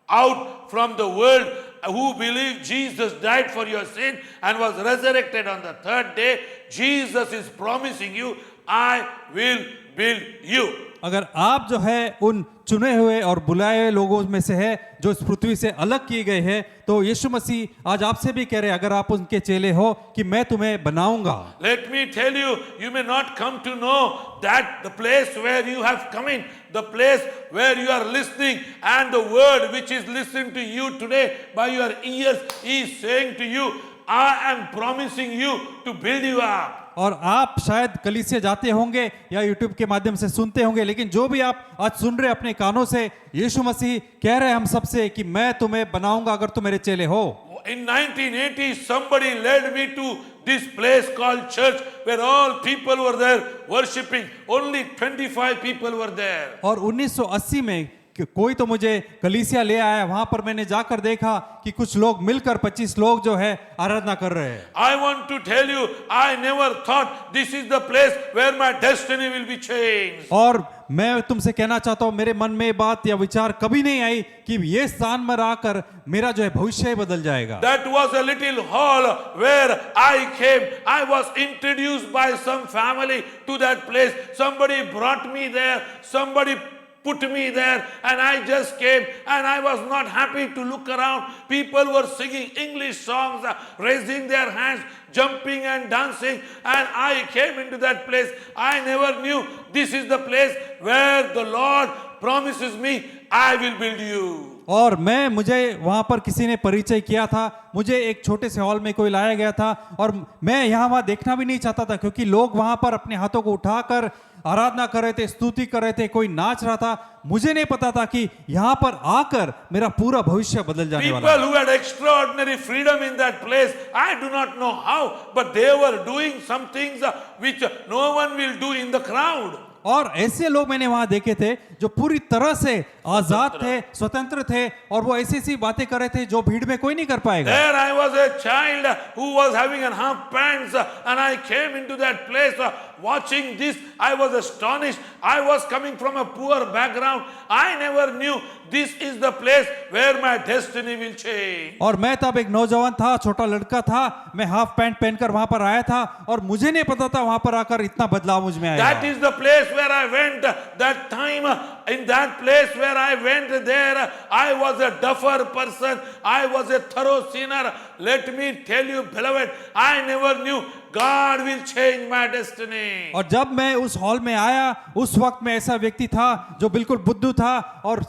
out from the world who believe Jesus died for your sin and was resurrected on the third day, Jesus is promising you, I will build you. अगर आप जो है उन चुने हुए और बुलाए हुए लोगों में से है जो इस पृथ्वी से अलग किए गए हैं, तो यीशु मसीह आज आपसे भी कह रहे हैं, अगर आप उनके चेले हो, कि मैं तुम्हें बनाऊंगा। Let me tell you, you may not come to know that the place where you have come in, the place where you are listening, and the word which is listened to you today by your ears is saying to you, I am promising you to build you up. और आप शायद कलीसिया जाते होंगे या यूट्यूब के माध्यम से सुनते होंगे, लेकिन जो भी आप आज सुन रहे अपने कानों से, यीशु मसीह कह रहे हैं हम सबसे कि मैं तुम्हें बनाऊंगा अगर तुम मेरे चेले हो। In 1980, somebody led me to this place called church where all people were there worshiping. Only 25 people were there. और 1980 में कोई तो मुझे कलीसिया ले आया, वहां पर मैंने जाकर देखा कि कुछ लोग मिलकर 25 लोग जो है आराधना कर रहे हैं। I want to tell you, I never thought this is the place where my destiny will be changed. और मैं तुमसे कहना चाहता हूं, मेरे मन में बात या विचार कभी नहीं आई कि ये स्थान पर आकर मेरा जो है भविष्य बदल जाएगा। That was a little hall where I came. I was introduced by some family to that place. Somebody brought me there. Somebody put me there, and I just came, and I was not happy to look around. People were singing English songs, raising their hands, jumping and dancing, and I came into that place. I never knew this is the place where the Lord promises me, I will build you. और मुझे वहां पर किसी ने परिचय किया था, मुझे एक छोटे से हॉल में कोई लाया गया था, और मैं यहाँ वहां देखना भी नहीं चाहता था, क्योंकि लोग वहां पर अपने हाथों को उठाकर आराधना कर रहे थे, स्तुति कर रहे थे, कोई नाच रहा था। मुझे नहीं पता था कि यहाँ पर आकर मेरा पूरा भविष्य बदल जाने वाला है। People who had extraordinary freedom in that place, I do not know how, but they were doing some things which no one will do in the crowd. और ऐसे लोग मैंने वहां देखे थे जो पूरी तरह से आजाद थे, स्वतंत्र थे, और वो ऐसी ऐसी बातें कर रहे थे जो भीड़ में कोई नहीं कर पाएगा। There I was a child who was having a half pants, and I came into that place watching this. I was astonished. I was coming from a poor background. I never knew this is the place where my destiny will change. और मैं तब एक नौजवान था, छोटा लड़का था, मैं हाफ पैंट पहनकर वहां पर आया था, और मुझे नहीं पता था वहां पर आकर इतना बदलाव मुझ में आएगा। That is the place where I went. That time, in that place where I went there, I was a duffer person. I was a thorough sinner. Let me tell you, beloved, I never knew God will change my destiny. और जब मैं उस हॉल में आया, उस वक्त मैं ऐसा व्यक्ति था जो बिल्कुल बुद्धू था और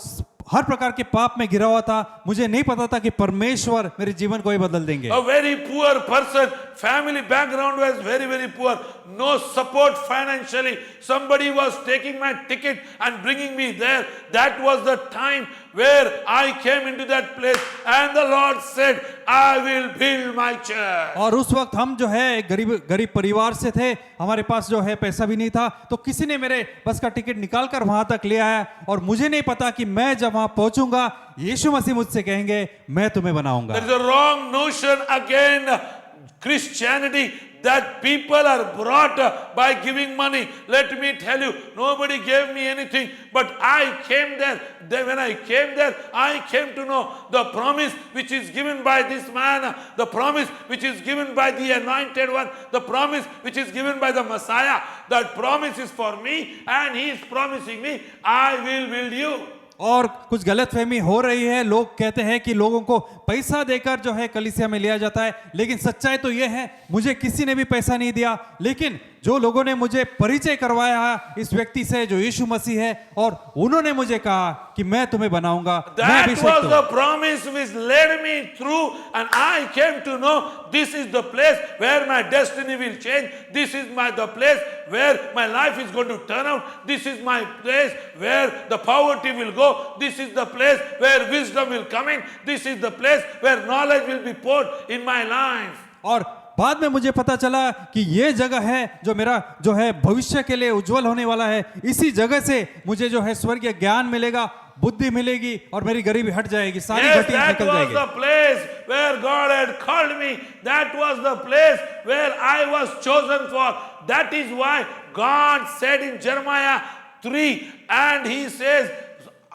हर प्रकार के पाप में गिरा हुआ था। मुझे नहीं पता था कि परमेश्वर मेरे जीवन को ही बदल देंगे। A very poor person, family background was very, very poor. No support financially. Somebody was taking my ticket and bringing me there. That was the time where I came into that place, and the Lord said, I will build my church. और उस वक्त हम जो है एक गरीब परिवार से थे, हमारे पास जो है पैसा भी नहीं था, तो किसी ने मेरे बस का टिकट निकाल कर वहां तक ले आया, और मुझे नहीं पता कि मैं जब वहां पहुंचूंगा यीशु मसीह मुझसे कहेंगे मैं तुम्हें बनाऊंगा। There is a wrong notion again, Christianity, that people are brought by giving money. Let me tell you, nobody gave me anything, but I came there. When I came there, I came to know the promise which is given by this man, the promise which is given by the anointed one, the promise which is given by the Messiah. That promise is for me, and he is promising me, I will build you. और कुछ गलतफहमी हो रही है, लोग कहते हैं कि लोगों को पैसा देकर जो है कलीसिया में लिया जाता है, लेकिन सच्चाई तो यह है मुझे किसी ने भी पैसा नहीं दिया, लेकिन जो लोगों ने मुझे परिचय करवाया इस व्यक्ति से जो यीशु मसीह है, और उन्होंने मुझे कहा कि मैं तुम्हें बनाऊंगा। That was the promise which led me through, and I came to know this is the place where my destiny will change. This is the place where my life is going to turn out. This is my place where the poverty will go. This is the place where wisdom will come in. This is the place where knowledge will be poured in my life. और बाद में मुझे पता चला कि ये जगह है जो मेरा जो है भविष्य के लिए उज्जवल होने वाला है। इसी जगह से मुझे जो है स्वर्गीय ज्ञान मिलेगा, बुद्धि मिलेगी, और मेरी गरीबी हट जाएगी, सारी घटिया निकल जाएगी। That was the place where God had called me. That was the place where I was chosen for. That is why God said in Jeremiah 3, and he says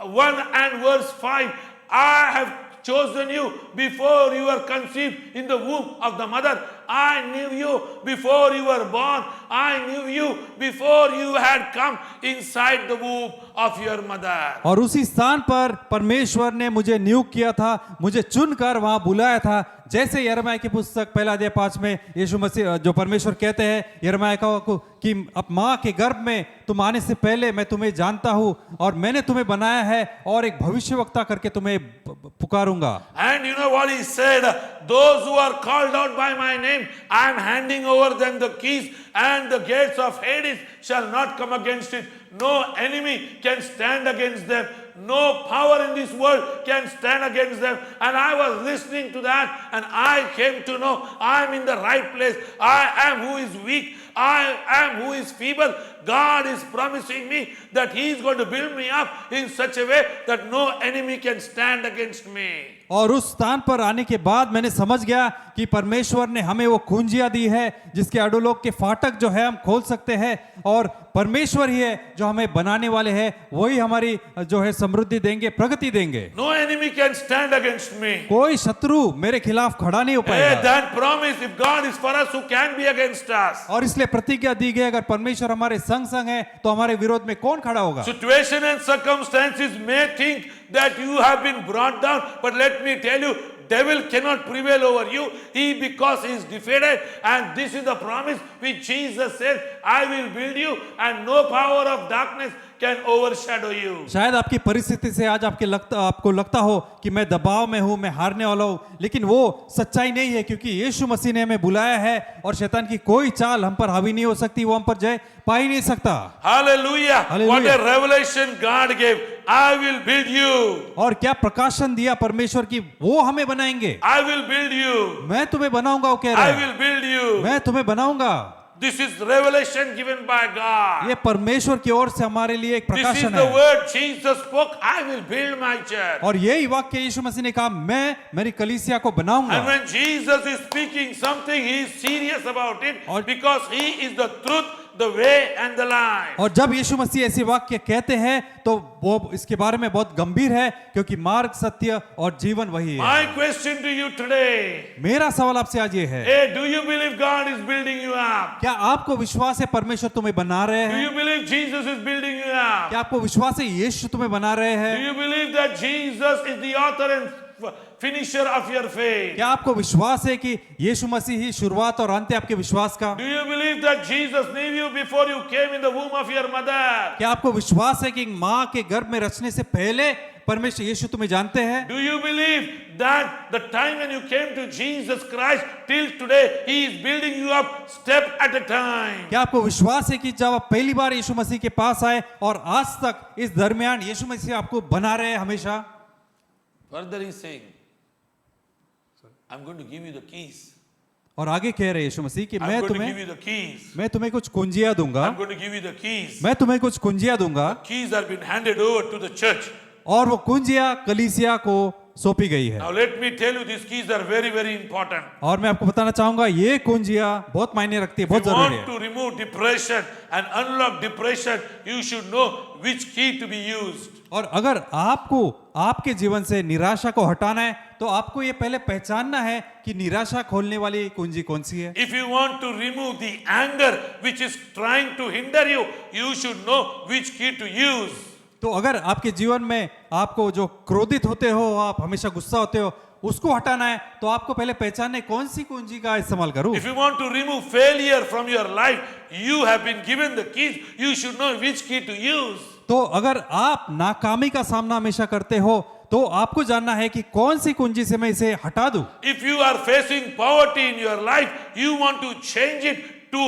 1 and verse 5, I have chosen you before you were conceived in the womb of the mother. I knew you before you were born. I knew you before you had come inside the womb of your mother. और उसी स्थान पर परमेश्वर ने मुझे नियुक्त किया था, मुझे चुनकर वहां बुलाया था। जैसे यिर्मयाह की पुस्तक 1 अध्याय 5 में यीशु मसीह जो परमेश्वर कहते हैं यिर्मयाह को कि अब माँ के गर्भ में तुम आने से पहले मैं तुम्हें जानता हूँ, और मैंने तुम्हें बनाया है और एक भविष्यवक्ता करके तुम्हें पुकारूंगा। And you know what he said? Those who are called out by my name, I am handing over them the keys, and the gates of Hades shall not come against it. No enemy can stand against them. no power in this world can stand against them. And I was listening to that and I came to know I am in the right place. I am who is weak. I am who is feeble. God is promising me that He is going to build me up in such a way that no enemy can stand against me. और उस स्थान पर आने के बाद मैंने समझ गया कि परमेश्वर ने हमें वो कुंजियां दी है जिसके अधोलोक के फाटक जो है हम खोल सकते हैं, और परमेश्वर ही है जो हमें बनाने वाले हैं, वही हमारी जो है समृद्धि देंगे, प्रगति देंगे। No enemy can stand against me. कोई शत्रु मेरे खिलाफ खड़ा नहीं हो Hey, पाएगा। that promise, if God is for us, who can be against us? और इसलिए प्रतिज्ञा दी गई, अगर परमेश्वर हमारे संग संग है तो हमारे विरोध में कौन खड़ा होगा। Situation and circumstances may think that you have been brought down, but let me tell you, devil cannot prevail over you. Because he is defeated, and this is the promise which Jesus says, I will build you and no power of darkness can overshadow you. शायद आपकी परिस्थिति से आज आपको लगता हो कि मैं दबाव में हूं, मैं हारने वाला हूं, लेकिन वो सच्चाई नहीं है, क्योंकि यीशु मसीह ने हमें बुलाया है और शैतान की कोई चाल हम पर हावी नहीं हो सकती, वो हम पर जय पा ही नहीं सकता। Hallelujah. Hallelujah. What a revelation God gave. I will build you. और क्या प्रकाशन दिया परमेश्वर की, वो हमें बनाएंगे। I will build you. मैं तुम्हें बनाऊंगा, वो कह रहा I है, will build you. मैं तुम्हें बनाऊंगा। This is revelation given by God. ये परमेश्वर की ओर से हमारे लिए एक This is प्रकाशन the है। word Jesus spoke. I will build my church. और यही वाक्य यीशु मसीह ने कहा, मैं मेरी कलीसिया को बनाऊंगा। And when Jesus is speaking something, he is serious about it और- because he is the truth, the way and the life. और जब यीशु मसीह ऐसे वाक्य कहते हैं तो वो इसके बारे में बहुत गंभीर है, क्योंकि मार्ग, सत्य और जीवन वही है। My question to you today, मेरा सवाल आपसे आज ये है, hey, do you believe God is building you up? क्या आपको विश्वास है परमेश्वर तुम्हें बना रहे Do हैं? you believe Jesus is building you up? क्या आपको विश्वास है यीशु तुम्हें बना रहे Do हैं? you believe that Jesus is the author and finisher of your faith? क्या आपको विश्वास है कि यीशु मसीह ही शुरुआत और अंत है आपके विश्वास का? Do you believe that Jesus knew you before you came in the womb of your mother? क्या आपको विश्वास है कि माँ के गर्भ में रचने से पहले परमेश्वर यीशु तुम्हें जानते हैं? Do you believe that the time when you came to Jesus Christ till today, He is building you up step at a time? क्या आपको विश्वास है कि जब आप पहली बार यीशु मसीह के पास आए और आज तक इस दरमियान यीशु मसीह आपको बना रहे हैं हमेशा? Further He is saying, I'm going to give you the keys. और आगे कह रहे हैं यीशु मसीह कि I'm going to give मैं you the keys. तुम्हें कुछ कुंजियां दूंगा, I'm going to give you the keys. मैं तुम्हें कुछ कुंजियां दूंगा, Keys are been handed over to the church. और वो कुंजियां कलीसिया को सौंपी गई है। Now let me tell you, these keys are very, very important. और मैं आपको बताना चाहूंगा ये कुंजियां बहुत मायने रखती है, If you बहुत जरूरी want है। to remove depression and unlock depression, you should know which key to be used. और अगर आपको आपके जीवन से निराशा को हटाना है तो आपको ये पहले पहचानना है कि निराशा खोलने वाली कुंजी कौन सी है। If you want to remove the anger which is trying to hinder you, you should know which key to use. तो अगर आपके जीवन में आपको जो क्रोधित होते हो, आप हमेशा गुस्सा होते हो, उसको हटाना है तो आपको पहले पहचानना है कौन सी कुंजी का इस्तेमाल करूं। If you want to remove failure from your life, you have been given the keys. You should know which key to use. तो अगर आप नाकामी का सामना हमेशा करते हो तो आपको जानना है कि कौन सी कुंजी से मैं इसे हटा दूं। If you are facing poverty in your life, you want to change it to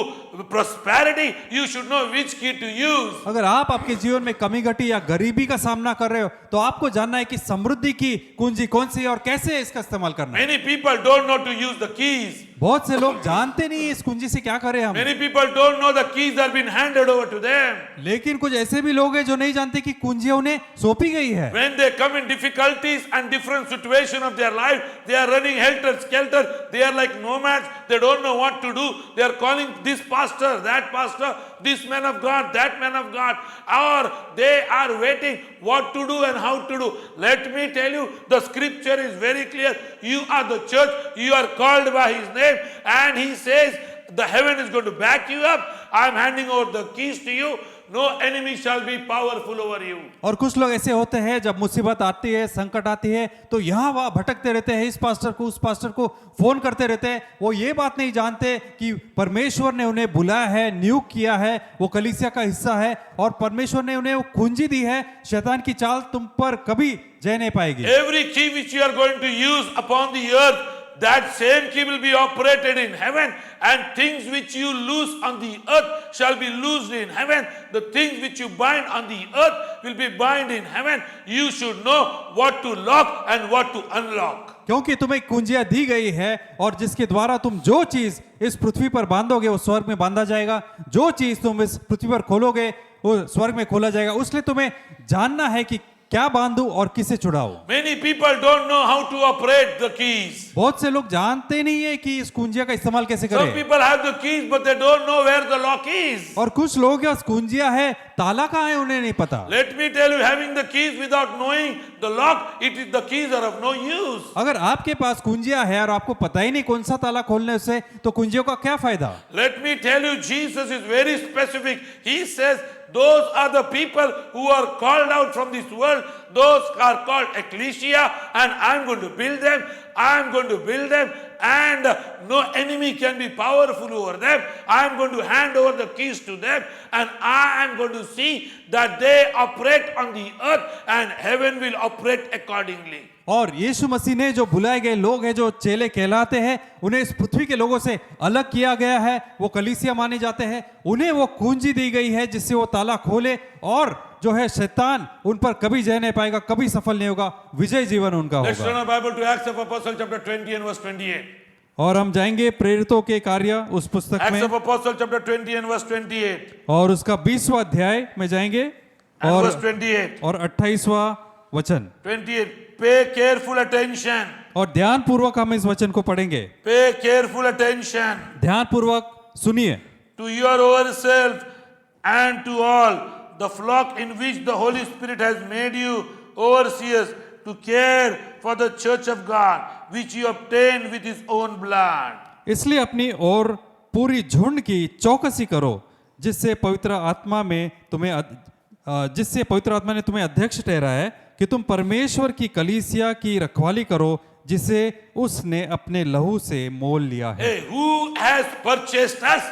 prosperity, you should know which key to use. अगर आप आपके जीवन में कमी घटी या गरीबी का सामना कर रहे हो तो आपको जानना है कि समृद्धि की कुंजी कौन सी है और कैसे इसका इस्तेमाल करना है। Many people don't know to use the keys. बहुत से लोग जानते नहीं इस कुंजी से क्या करें हम। Many people don't know the keys are being handed over to them. लेकिन कुछ ऐसे भी लोग हैं जो नहीं जानते कि कुंजियां उन्हें सौंपी गई है। When they come in difficulties and different situation of their life, they are running helter skelter. They are like nomads. They don't know what to do. They are calling this pastor, that pastor, this man of God, that man of God, or they are waiting what to do and how to do. Let me tell you, the scripture is very clear. You are the church. You are called by His name, and He says the heaven is going to back you up. I am handing over the keys to you. No enemy shall be powerful over you. और कुछ लोग ऐसे होते हैं जब मुसीबत आती है, संकट आती है तो यहाँ वहाँ भटकते रहते हैं, इस पास्टर को उस पास्टर को फोन करते रहते हैं। वो ये बात नहीं जानते कि परमेश्वर ने उन्हें बुलाया है, नियुक्त किया है, वो कलीसिया का हिस्सा है और परमेश्वर ने उन्हें वो कुंजी दी है। शैतान की चाल तुम पर कभी जय नहीं पाएगी। Every key which you are going to use upon the earth, that same key will be operated in heaven, and things which you loose on the earth shall be loosed in heaven. The things which you bind on the earth will be bind in heaven. You should know what to lock and what to unlock. क्योंकि तुम्हें कुंजियां दी गई है और जिसके द्वारा तुम जो चीज इस पृथ्वी पर बांधोगे वो स्वर्ग में बांधा जाएगा, जो चीज तुम इस पृथ्वी पर खोलोगे वो स्वर्ग में खोला जाएगा। उसलिए तुम्हें जानना है कि क्या बांधूं और किसे छुड़ाऊं। Many people don't know how to operate the keys. बहुत से लोग जानते नहीं है कि इस कुंजिया का इस्तेमाल कैसे Some करें। people have the keys, but they don't know where the lock is. और कुछ लोग के पास कुंजिया है, ताला कहाँ है उन्हें नहीं पता। Let me tell you, having the keys without knowing the lock, the keys are of no use. अगर आपके पास कुंजिया है और आपको पता ही नहीं कौन सा ताला खोलने से, तो कुंजियों का क्या फायदा। Let me tell you, Jesus is very specific. He says, those are the people who are called out from this world. Those are called ecclesia, and I'm going to build them. I'm going to build them, and no enemy can be powerful over them. I'm going to hand over the keys to them, and I am going to see that they operate on the earth, and heaven will operate accordingly. और यीशु मसीह ने जो बुलाए गए लोग हैं, जो चेले कहलाते हैं, उन्हें इस पृथ्वी के लोगों से अलग किया गया है, वो कलीसिया माने जाते हैं। उन्हें वो कुंजी दी गई है जिससे वो ताला खोले, और जो है शैतान उन पर कभी जय नहीं पाएगा, कभी सफल नहीं होगा, विजय जीवन उनका Let's turn होगा। our Bible to Acts of Apostles chapter 20 and verse 28. और हम जाएंगे प्रेरितों के कार्य उस पुस्तक Acts में, of Apostles chapter 20 and verse 28. और उसका 20वां अध्याय में जाएंगे And verse और 28. 28वां वचन। 28. Pay careful attention. और ध्यान पूर्वक हम इस वचन को पढ़ेंगे। Pay careful attention ध्यान पूर्वक सुनिए। to your ourselves and to all the flock in which the Holy Spirit has made you overseers to care for the church of God, which you obtained with his own blood. इसलिए अपनी और पूरी झुंड की चौकसी करो, जिससे पवित्र आत्मा ने तुम्हें अध्यक्ष ठहराया है कि तुम परमेश्वर की कलीसिया की रखवाली करो, जिसे उसने अपने लहू से मोल लिया है। Hey, who has purchased us?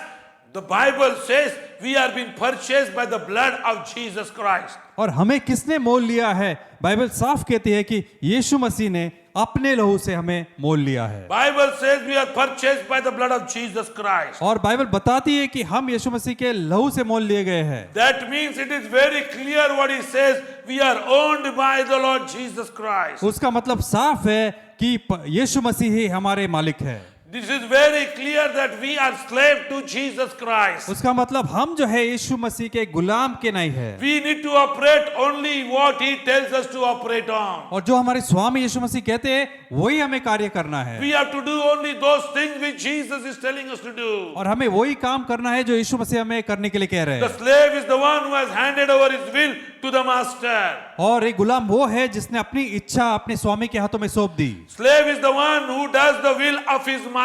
The Bible says we are being purchased by the blood of Jesus Christ. और हमें किसने मोल लिया है? बाइबल साफ कहती है कि यीशु मसीह ने अपने लहू से हमें मोल लिया है। Bible says we are purchased by the blood of Jesus Christ. और बाइबल बताती है कि हम यीशु मसीह के लहू से मोल लिए गए हैं। That means it is very clear what he says. We are owned by the Lord Jesus Christ. उसका मतलब साफ है कि यीशु मसीह ही हमारे मालिक है। This is very clear that we are slave to Jesus Christ. उसका मतलब हम जो है यीशु मसीह के गुलाम के नहीं है। We need to operate only what he tells us to operate on. और जो हमारे स्वामी यीशु मसीह कहते हैं वही हमें कार्य करना है। We have to do only those things which Jesus is telling us to do. और हमें वही काम करना है जो यीशु मसीह हमें करने के लिए कह रहे The हैं। slave is the one who has handed over his will to the master. और एक गुलाम वो है जिसने अपनी इच्छा अपने स्वामी के हाथों में सौंप दी। Slave is the one who does the will of his master.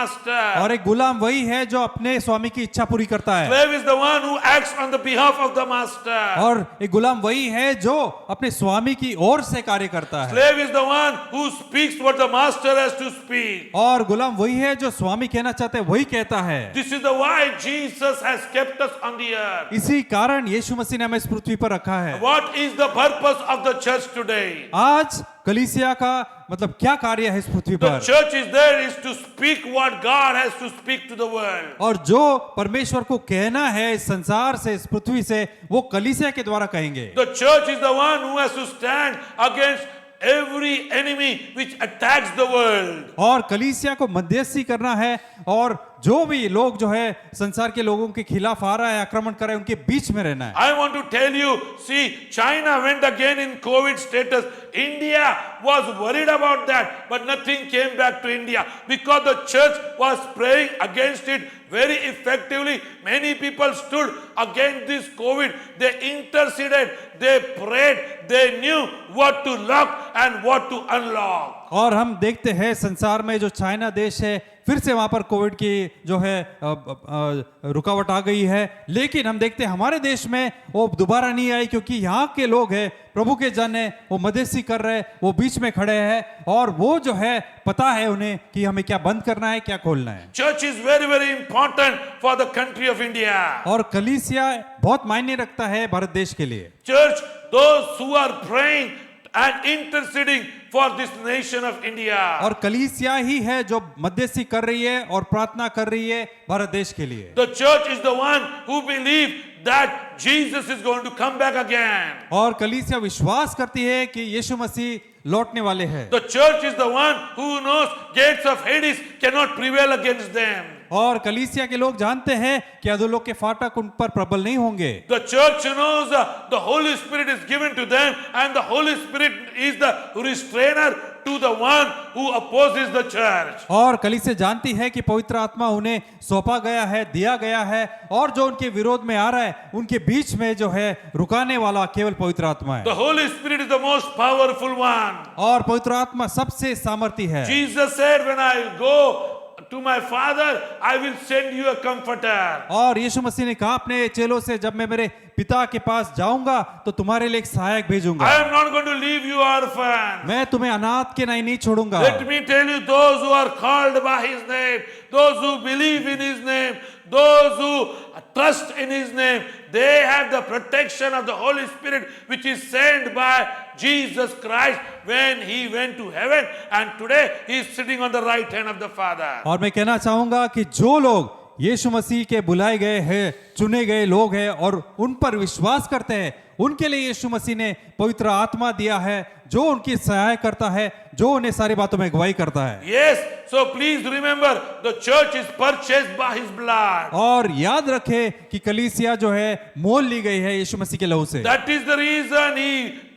और एक गुलाम वही है जो अपने स्वामी की इच्छा पूरी करता है। Slave is the one who acts on the behalf of the master. और एक गुलाम वही है जो अपने स्वामी की ओर से कार्य करता है। Slave is the one who speaks what the master has to speak. और गुलाम वही है जो स्वामी कहना चाहते हैं वही कहता है। This is the why Jesus has kept us on the earth. इसी कारण यीशु मसीह ने हमें इस पृथ्वी पर रखा है। What is the purpose of the church today? आज कलीसिया का मतलब क्या कार्य है इस पृथ्वी The पर? church is there is to speak what God has to speak to the world. और जो परमेश्वर को कहना है इस संसार से, इस पृथ्वी से, वो कलीसिया के द्वारा कहेंगे। The church is the one who has to stand against every enemy which attacks the world. और कलीसिया को मध्यस्थी करना है, और जो भी लोग जो है संसार के लोगों के खिलाफ आ रहा है, आक्रमण कर रहा है, उनके बीच में रहना है। I want to tell you, see, China went again in COVID status. India was worried about that, but nothing came back to India because the church was praying against it very effectively. Many people stood against this COVID. They interceded, they prayed, they knew what to lock and what to unlock. और हम देखते हैं संसार में जो चाइना देश है, फिर से वहां पर कोविड की जो है रुकावट आ गई है, लेकिन हम देखते हैं हमारे देश में वो दोबारा नहीं आई, क्योंकि यहाँ के लोग हैं, प्रभु के जन है, वो मध्यस्थी कर रहे हैं, वो बीच में खड़े हैं, और वो जो है पता है उन्हें कि हमें क्या बंद करना है, क्या खोलना है। Church is very, very important for the country of India. और कलीसिया बहुत मायने रखता है भारत देश के लिए। Church, those who are praying and interceding, for this nation of India. और कलीसिया ही है जो मध्यस्थी कर रही है और प्रार्थना कर रही है भारत देश के लिए। The church is the one who believes that Jesus is going to come back again. और कलीसिया विश्वास करती है कि यीशु मसीह लौटने वाले हैं। The church is the one who knows gates of Hades cannot prevail against them. और कलीसिया के लोग जानते हैं कि अधोलोक के फाटक उन पर प्रबल नहीं होंगे। The church knows the Holy Spirit is given to them, and the Holy Spirit is the restrainer to the one who opposes the church. और कलीसिया जानती है कि पवित्र आत्मा उन्हें सौंपा गया है, दिया गया है, और जो उनके विरोध में आ रहा है उनके बीच में जो है रुकाने वाला केवल पवित्र आत्मा है। The Holy Spirit is the most powerful one. और पवित्र आत्मा सबसे सामर्थी है। Jesus said, when I go to my Father, I will send you a comforter. और यीशु मसीह ने कहा अपने चेलों से, जब मैं मेरे पिता के पास जाऊंगा तो तुम्हारे लिए एक सहायक भेजूंगा। I am not going to leave you orphan. मैं तुम्हें अनाथ के नहीं छोड़ूंगा। Let me tell you, those who are called by His name, those who believe in His name, those who trust in His name, they have the protection of the Holy Spirit, which is sent by Jesus Christ when He went to heaven, and today He is sitting on the right hand of the Father. और मैं कहना चाहूंगा कि जो लोग यीशु मसीह के बुलाए गए हैं, चुने गए लोग हैं और उन पर विश्वास करते हैं, उनके लिए यीशु मसीह ने पवित्र आत्मा दिया है जो उनकी सहायता करता है, जो उन्हें सारी बातों में अगुवाई करता है। Yes, so please remember, the church is purchased by His blood. और याद रखें कि कलीसिया जो है मोल ली गई है यीशु मसीह के लहू से। That is the reason He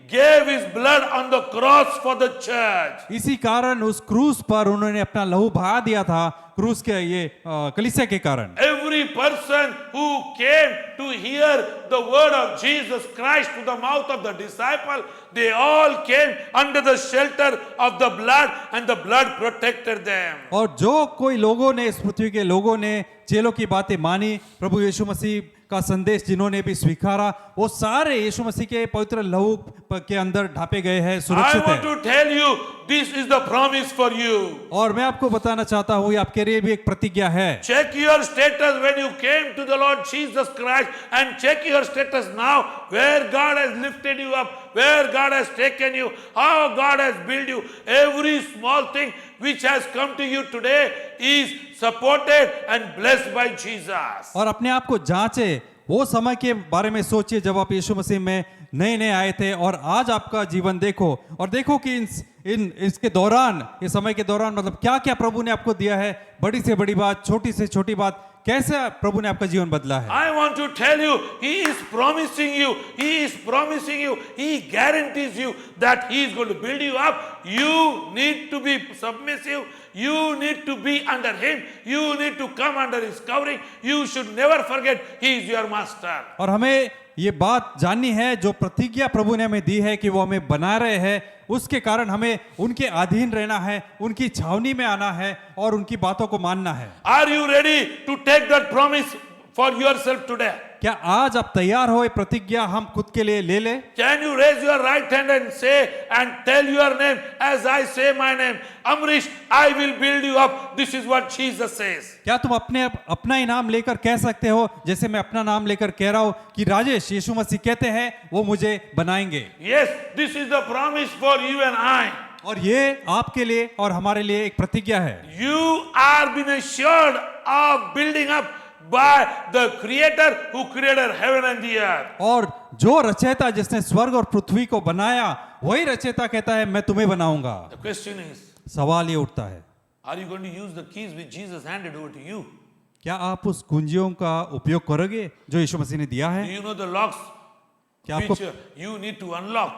gave His blood on the cross for the church. इसी कारण उस क्रूस पर उन्होंने अपना लहू बहा दिया था, क्रूस के ये कलीसिया के कारण। Every person who came to hear the word of Jesus Christ to the mouth of the disciple, they all came under the shelter of the blood, and the blood protected them. और जो कोई लोगों ने, इस पृथ्वी के लोगों ने चेलों की बातें मानी, प्रभु यीशु मसीह का संदेश जिन्होंने भी स्वीकारा, वो सारे यीशु मसीह के पवित्र लहू के अंदर ढापे गए हैं, I सुरक्षित want है। to tell you, this is the promise for you. और मैं आपको बताना चाहता हूँ, ये आपके लिए भी एक प्रतिज्ञा है। Check your status when you came to the Lord Jesus Christ, and check your status now, where God has lifted you up, where God has taken you, how God has built you. Every small thing which has come to you today is supported and blessed by Jesus. और अपने आप को जांचे, वो समय के बारे में सोचिए जब आप यीशु मसीह में नए नए आए थे, और आज आपका जीवन देखो और देखो कि इसके दौरान, इस समय के दौरान मतलब क्या क्या प्रभु ने आपको दिया है, बड़ी से बड़ी बात, छोटी से छोटी बात, कैसे प्रभु ने आपका जीवन बदला है। I want to tell you, He is promising you, He is promising you, He guarantees you that He is going to build you up. You need to be submissive, you need to be under Him, you need to come under His covering. You should never forget He is your master. और हमें ये बात जाननी है, जो प्रतिज्ञा प्रभु ने हमें दी है कि वो हमें बना रहे हैं, उसके कारण हमें उनके अधीन रहना है, उनकी छावनी में आना है और उनकी बातों को मानना है। Are you ready to take that promise for yourself today? क्या आज आप तैयार हो ये प्रतिज्ञा हम खुद के लिए ले ले? Can you raise your right hand and say and tell your name as I say my name? Amrish, I will build you up. This is what Jesus says. क्या तुम अपना ही नाम लेकर कह सकते हो, जैसे मैं अपना नाम लेकर कह रहा हूं कि राजेश, यीशु मसीह कहते हैं वो मुझे बनाएंगे। Yes, this is the promise for you and I. और ये आपके लिए और हमारे लिए एक प्रतिज्ञा है। You are been assured of building up by the Creator who created heaven and the earth. और जो रचयिता जिसने स्वर्ग और पृथ्वी को बनाया, वही रचयिता कहता है मैं तुम्हें बनाऊंगा। The question is, सवाल ये उठता है, are you going to use the keys which Jesus handed over to you? क्या आप उस कुंजियों का उपयोग करोगे जो यीशु मसीह ने दिया Do है? you know the locks क्या आपको which you need to unlock?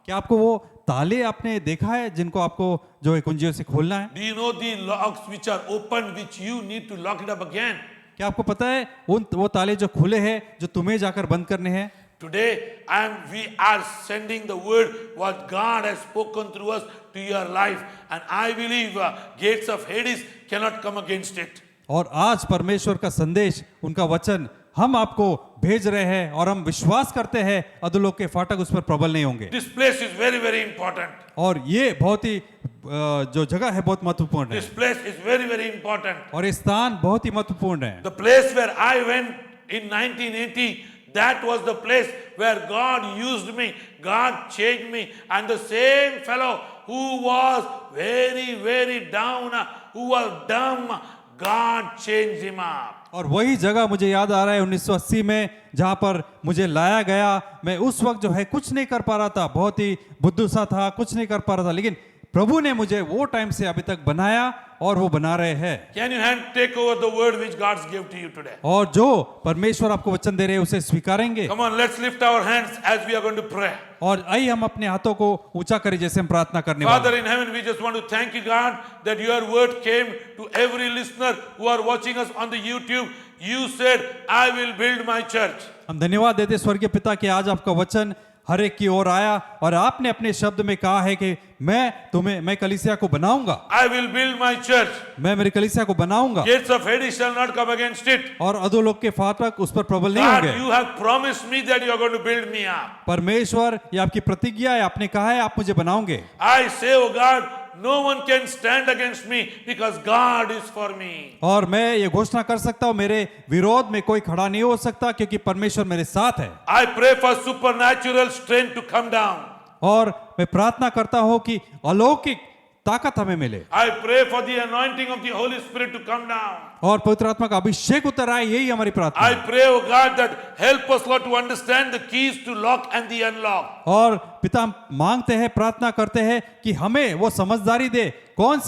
क्या आपको वो ताले आपने देखा है जिनको आपको जो है कुंजियों से खोलना है? Do you know the locks which are open which you need to lock it up again? क्या आपको पता है वो ताले जो खुले हैं जो तुम्हें जाकर बंद करने हैं? Today, we are sending the word what God has spoken through us to your life, and I believe gates of Hades cannot come against it. और आज परमेश्वर का संदेश, उनका वचन हम आपको भेज रहे हैं और हम विश्वास करते हैं अधोलोक के फाटक उस पर प्रबल नहीं होंगे। This place is very, very important. और ये बहुत ही जो जगह है बहुत महत्वपूर्ण This है, place is very, very important. और ये स्थान बहुत ही महत्वपूर्ण है। The place where I went in 1980, That was the place where God used me, God changed me, and the same fellow who was very, very down, who was dumb, God changed him up. और वही जगह मुझे याद आ रहा है 1980 में जहां पर मुझे लाया गया। मैं उस वक्त जो है कुछ नहीं कर पा रहा था, बहुत ही बुद्धू सा था, कुछ नहीं कर पा रहा था, लेकिन प्रभु ने मुझे वो टाइम से अभी तक बनाया और वो बना रहे हैं। Can you take over the word which God's given to you today? और जो परमेश्वर आपको वचन दे रहे हैं उसे स्वीकारेंगे। Come on, let's lift our hands as we are going to pray. और आइए हम अपने हाथों को ऊंचा करें जैसे हम प्रार्थना करने वाले Father in heaven, we just want to thank you, God, that your word came to every listener who are watching us on the YouTube. You said, I will build my church. हम धन्यवाद देते स्वर्गीय पिता कि आज आपका वचन हर एक की ओर आया और आपने अपने शब्द में कहा है कि मैं कलीसिया को बनाऊंगा। I will build my church. मैं मेरी कलीसिया को बनाऊंगा Gates of Hades shall not come against it. और अधोलोक के फाटक उस पर प्रबल नहीं God, होंगे। you have promised me that you are going to build me up. परमेश्वर ये आपकी प्रतिज्ञा है, आपने कहा है आप मुझे बनाओगे। I say, oh God, no one can stand against me because God is for me. और मैं ये घोषणा कर सकता हूँ मेरे विरोध में कोई खड़ा नहीं हो सकता क्योंकि परमेश्वर मेरे साथ है। I pray for supernatural strength to come down. और मैं प्रार्थना करता हूँ कि अलौकिक ताकत हमें मिले। I pray for the anointing of the Holy Spirit to come down. और पवित्र आत्मा का अभिषेक उतर आए, यही हमारी प्रार्थना I है। pray, oh God, that help us, Lord, to understand the keys to lock and the unlock. और पिता मांगते हैं, प्रार्थना करते हैं कि हमें वो समझदारी दे कौन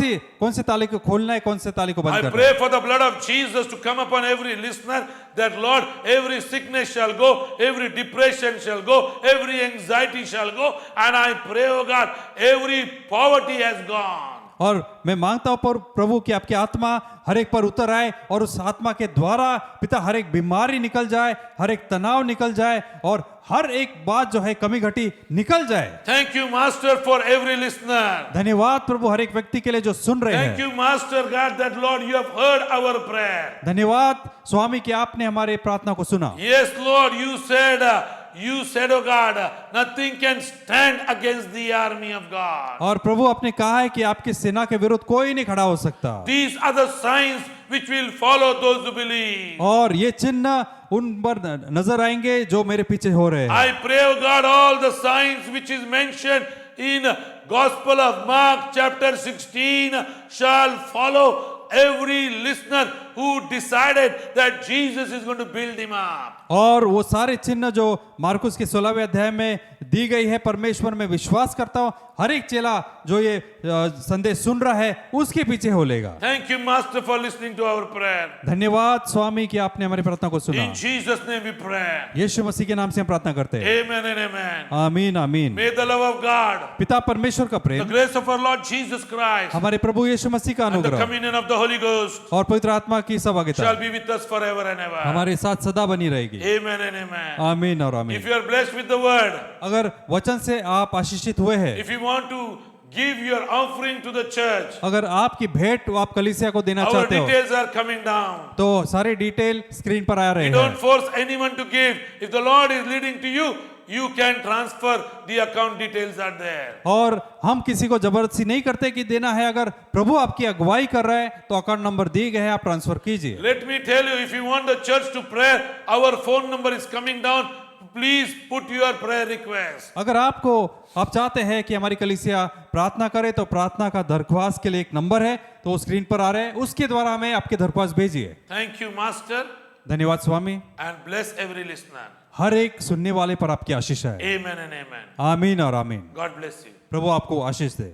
से ताले को खोलना है, कौन से ताले को बंद I करना है। pray for the blood of Jesus to come upon every listener, that Lord, every sickness shall go, every depression shall go, every anxiety shall go, and I pray, oh God, every poverty has gone. और मैं मांगता हूं प्रभु कि आपकी आत्मा हर एक पर उतर आए और उस आत्मा के द्वारा पिता हर एक बीमारी निकल जाए, हर एक तनाव निकल जाए और हर एक बात जो है कमी घटी निकल जाए। Thank you, Master, for every listener. धन्यवाद प्रभु हर एक व्यक्ति के लिए जो सुन रहे Thank हैं। you, Master God, that Lord, you have heard our prayer. धन्यवाद स्वामी कि आपने हमारे प्रार्थना को सुना। Yes, Lord, you said, oh God, nothing can stand against the army of God. और प्रभु आपने कहा है कि आपकी सेना के विरुद्ध कोई नहीं खड़ा हो सकता। These are the signs which will follow those who believe. और ये चिन्ह उन पर नजर आएंगे जो मेरे पीछे हो रहे हैं। I pray, oh God, all the signs which is mentioned in Gospel of Mark chapter 16 shall follow every listener who decided that Jesus is going to build him up. और वो सारे चिन्ह जो मार्कुस के 16वें अध्याय में दी गई है, परमेश्वर में विश्वास करता हूँ हर एक चेला जो ये संदेश सुन रहा है उसके पीछे हो लेगा। Thank you, Master, for listening to our prayer. धन्यवाद स्वामी कि आपने हमारी प्रार्थना को सुना। In Jesus' name we pray. यीशु मसीह के नाम से हम प्रार्थना करते हैं। Amen and amen. आमीन आमीन। May the love of God, पिता परमेश्वर का the Prem, grace of our Lord Jesus Christ, हमारे प्रभु यीशु मसीह का and the अनुग्रह communion of the Holy Ghost और पवित्र आत्मा की सहभागिता shall be with us forever and ever. हमारे साथ सदा बनी रहेगी। Amen and amen. आमीन और If आमीन। you are blessed with the word, अगर वचन से आप आशीषित हुए हैं, if you want to give your offering to the church, अगर आपकी भेंट आप कलीसिया को देना our चाहते हो details are coming down. तो सारे डिटेल स्क्रीन पर आ रहे We हैं। don't force anyone to give. If the Lord is leading to you, you can transfer. The account details are there. और हम किसी को जबरदस्ती नहीं करते कि देना है, अगर प्रभु आपकी अगुवाई कर रहा है तो अकाउंट नंबर दिए गए हैं, आप ट्रांसफर कीजिए। Let me tell you, if you want the church to pray, our phone number is coming down. Please put your prayer request. अगर आप चाहते हैं कि हमारी कलीसिया प्रार्थना करे तो प्रार्थना का दरख्वास्त के लिए एक नंबर है तो वो स्क्रीन पर आ रहा है, उसके द्वारा हमें आपके दरख्वास्त भेजिए। Thank you, Master, धन्यवाद स्वामी। and bless every listener. हर एक सुनने वाले पर आपकी आशीष है। Amen and amen. आमीन और आमीन। God bless you. प्रभु आपको आशीष दे।